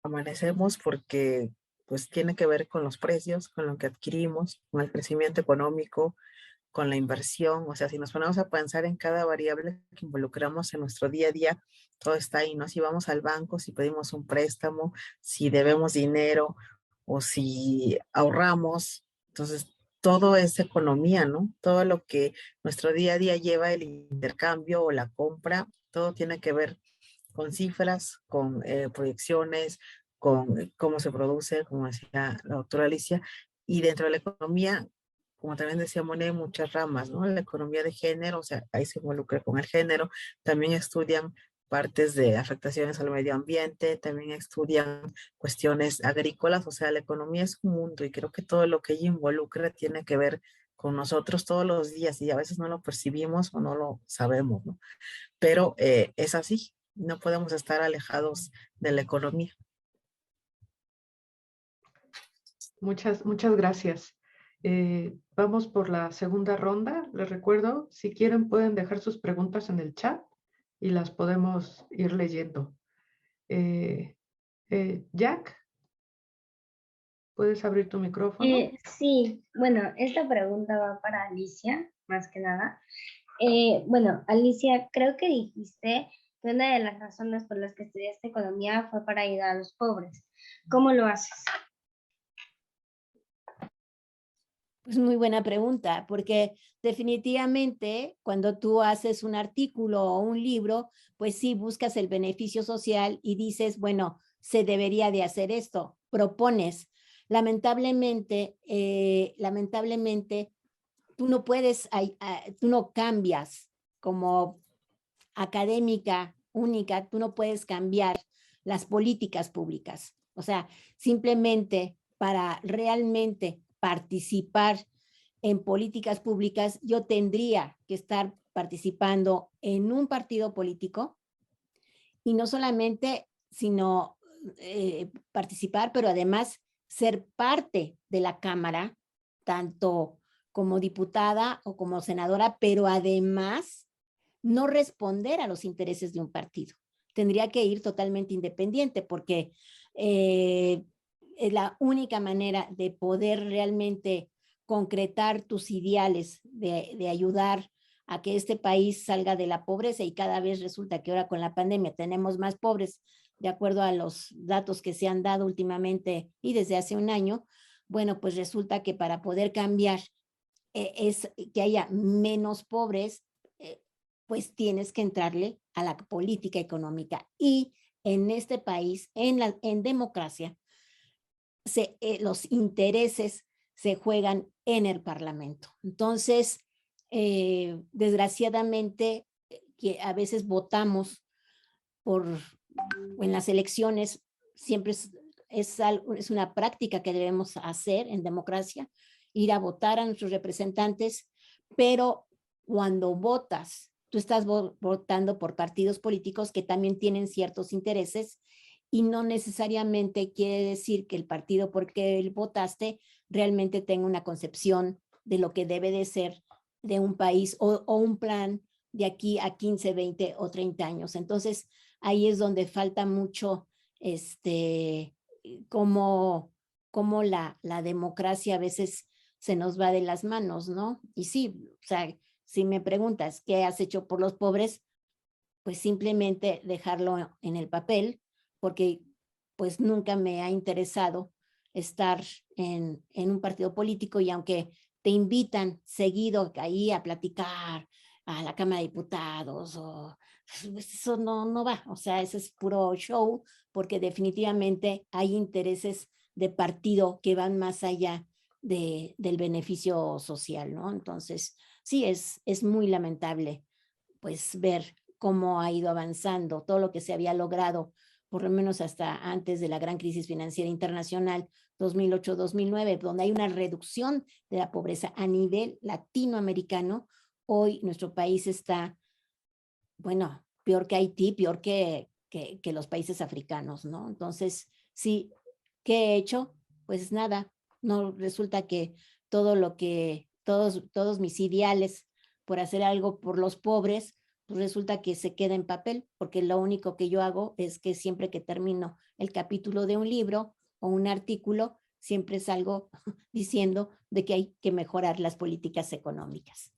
amanecemos, porque pues tiene que ver con los precios, con lo que adquirimos, con el crecimiento económico, con la inversión. O sea, si nos ponemos a pensar en cada variable que involucramos en nuestro día a día, todo está ahí, ¿no? Si vamos al banco, si pedimos un préstamo, si debemos dinero o si ahorramos. Entonces, todo es economía, ¿no? Todo lo que nuestro día a día lleva, el intercambio o la compra, todo tiene que ver con cifras, con proyecciones, con cómo se produce, como decía la doctora Alicia, y dentro de la economía, como también decía Moni, hay muchas ramas, ¿no? La economía de género, o sea, ahí se involucra con el género, también estudian partes de afectaciones al medio ambiente, también estudian cuestiones agrícolas, o sea, la economía es un mundo y creo que todo lo que ella involucra tiene que ver con nosotros todos los días y a veces no lo percibimos o no lo sabemos, ¿no? Pero es así, no podemos estar alejados de la economía. Muchas gracias. Vamos por la segunda ronda. Les recuerdo, si quieren pueden dejar sus preguntas en el chat y las podemos ir leyendo. Jack, ¿puedes abrir tu micrófono? Sí, bueno, esta pregunta va para Alicia, más que nada. Bueno, Alicia, creo que dijiste que una de las razones por las que estudiaste economía fue para ayudar a los pobres. ¿Cómo lo haces? Pues muy buena pregunta, porque definitivamente cuando tú haces un artículo o un libro, pues sí buscas el beneficio social y dices, bueno, se debería de hacer esto, propones. Lamentablemente, tú no puedes, tú no cambias como académica única, tú no puedes cambiar las políticas públicas. O sea, simplemente para realmente participar en políticas públicas, yo tendría que estar participando en un partido político y no solamente, sino participar, pero además ser parte de la Cámara, tanto como diputada o como senadora, pero además no responder a los intereses de un partido. Tendría que ir totalmente independiente porque es la única manera de poder realmente concretar tus ideales, de ayudar a que este país salga de la pobreza y cada vez resulta que ahora con la pandemia tenemos más pobres, de acuerdo a los datos que se han dado últimamente y desde hace un año. Bueno, pues resulta que para poder cambiar es que haya menos pobres, pues tienes que entrarle a la política económica. Y en este país, en democracia, los intereses se juegan en el Parlamento. Entonces, desgraciadamente, que a veces votamos en las elecciones, siempre es una práctica que debemos hacer en democracia, ir a votar a nuestros representantes, pero cuando votas, tú estás votando por partidos políticos que también tienen ciertos intereses y no necesariamente quiere decir que el partido por que votaste realmente tenga una concepción de lo que debe de ser de un país o un plan de aquí a 15, 20 o 30 años. Entonces, ahí es donde falta mucho cómo la democracia a veces se nos va de las manos, ¿no? Y sí, o sea, si me preguntas qué has hecho por los pobres, pues simplemente dejarlo en el papel, porque pues nunca me ha interesado estar en un partido político y aunque te invitan seguido ahí a platicar a la Cámara de Diputados, pues eso no va, o sea, ese es puro show, porque definitivamente hay intereses de partido que van más allá del beneficio social, ¿no? Entonces, sí, es muy lamentable pues ver cómo ha ido avanzando todo lo que se había logrado, por lo menos hasta antes de la gran crisis financiera internacional 2008-2009, donde hay una reducción de la pobreza a nivel latinoamericano. Hoy nuestro país está, bueno, peor que Haití, peor que los países africanos, ¿no? Entonces, sí, ¿qué he hecho? Pues nada, no resulta que todos mis ideales por hacer algo por los pobres, pues resulta que se queda en papel, porque lo único que yo hago es que siempre que termino el capítulo de un libro o un artículo, siempre salgo diciendo de que hay que mejorar las políticas económicas.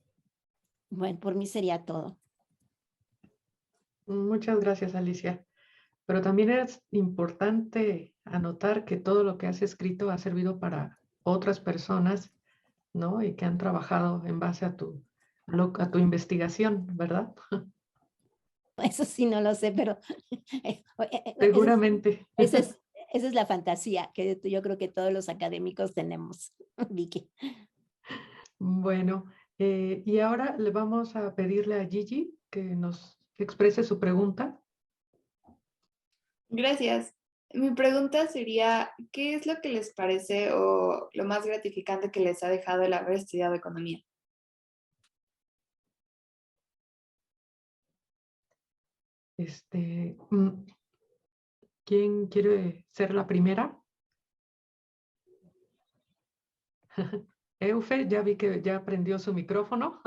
Bueno, por mí sería todo. Muchas gracias, Alicia. Pero también es importante anotar que todo lo que has escrito ha servido para otras personas, ¿no? Y que han trabajado en base a tu investigación, ¿verdad? Eso sí no lo sé, pero Seguramente. esa es la fantasía que yo creo que todos los académicos tenemos, Vicky. Bueno, y ahora le vamos a pedirle a Gigi que nos exprese su pregunta. Gracias. Mi pregunta sería, ¿qué es lo que les parece o lo más gratificante que les ha dejado el haber estudiado economía? ¿Quién quiere ser la primera? Eufe, ya vi que ya prendió su micrófono.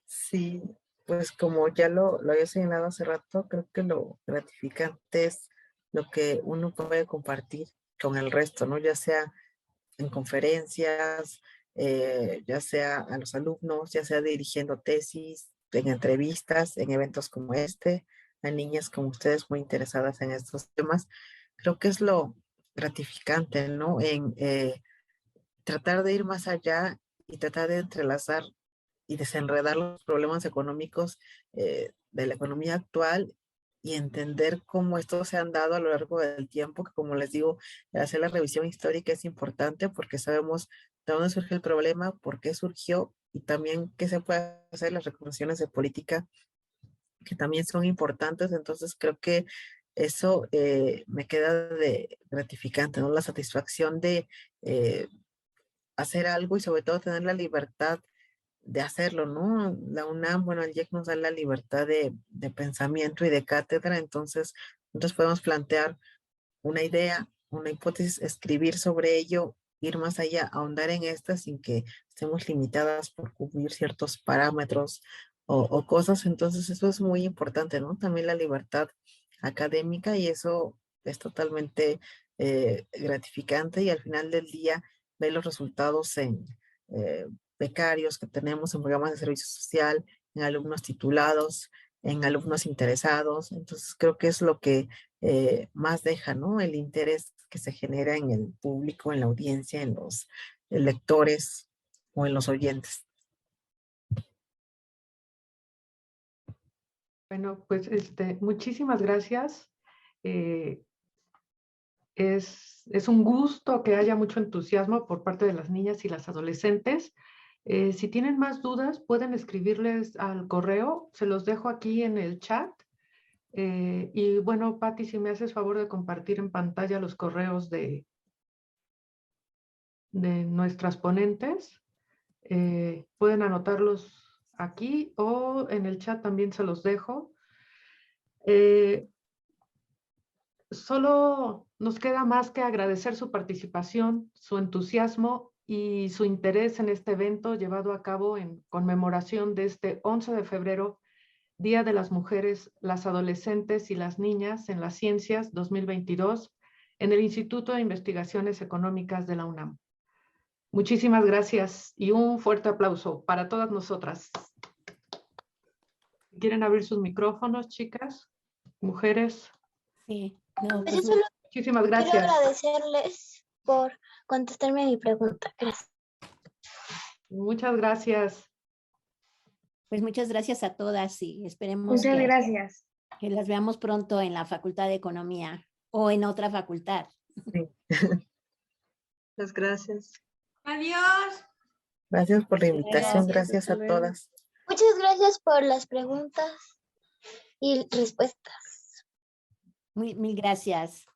Sí, pues como ya lo había señalado hace rato, creo que lo gratificante es lo que uno puede compartir con el resto, ¿no? Ya sea en conferencias, ya sea a los alumnos, ya sea dirigiendo tesis, en entrevistas, en eventos como este, a niñas como ustedes muy interesadas en estos temas. Creo que es lo gratificante, ¿no? En tratar de ir más allá y tratar de entrelazar y desenredar los problemas económicos de la economía actual y entender cómo estos se han dado a lo largo del tiempo, que como les digo, hacer la revisión histórica es importante porque sabemos de dónde surge el problema, por qué surgió y también qué se puede hacer, las recomendaciones de política que también son importantes. Entonces creo que eso me queda de gratificante, ¿no? La satisfacción de hacer algo y sobre todo tener la libertad de hacerlo, ¿no? La UNAM, bueno, el IEC nos da la libertad de pensamiento y de cátedra, entonces nosotros podemos plantear una idea, una hipótesis, escribir sobre ello, ir más allá, ahondar en esta sin que estemos limitadas por cumplir ciertos parámetros o cosas, entonces eso es muy importante, ¿no? También la libertad académica y eso es totalmente gratificante y al final del día ver los resultados en becarios que tenemos en programas de servicio social, en alumnos titulados, en alumnos interesados. Entonces creo que es lo que más deja, ¿no? El interés que se genera en el público, en la audiencia, en los lectores o en los oyentes. Bueno, pues muchísimas gracias. Es un gusto que haya mucho entusiasmo por parte de las niñas y las adolescentes. Si tienen más dudas, pueden escribirles al correo. Se los dejo aquí en el chat. Y bueno, Patti, si me haces favor de compartir en pantalla los correos de nuestras ponentes, pueden anotarlos aquí o en el chat también se los dejo. Solo nos queda más que agradecer su participación, su entusiasmo y su interés en este evento llevado a cabo en conmemoración de este 11 de febrero, Día de las Mujeres, las Adolescentes y las Niñas en las Ciencias 2022, en el Instituto de Investigaciones Económicas de la UNAM. Muchísimas gracias y un fuerte aplauso para todas nosotras. ¿Quieren abrir sus micrófonos, chicas, mujeres? Sí. No, Pues yo solo muchísimas gracias. quiero agradecerles por contestarme mi pregunta. Gracias. Muchas gracias. Pues muchas gracias a todas y esperemos Muchas gracias. Que las veamos pronto en la Facultad de Economía o en otra facultad. Sí. Muchas gracias. Adiós. Gracias por la invitación, gracias a todas. Muchas gracias por las preguntas y respuestas. Mil gracias.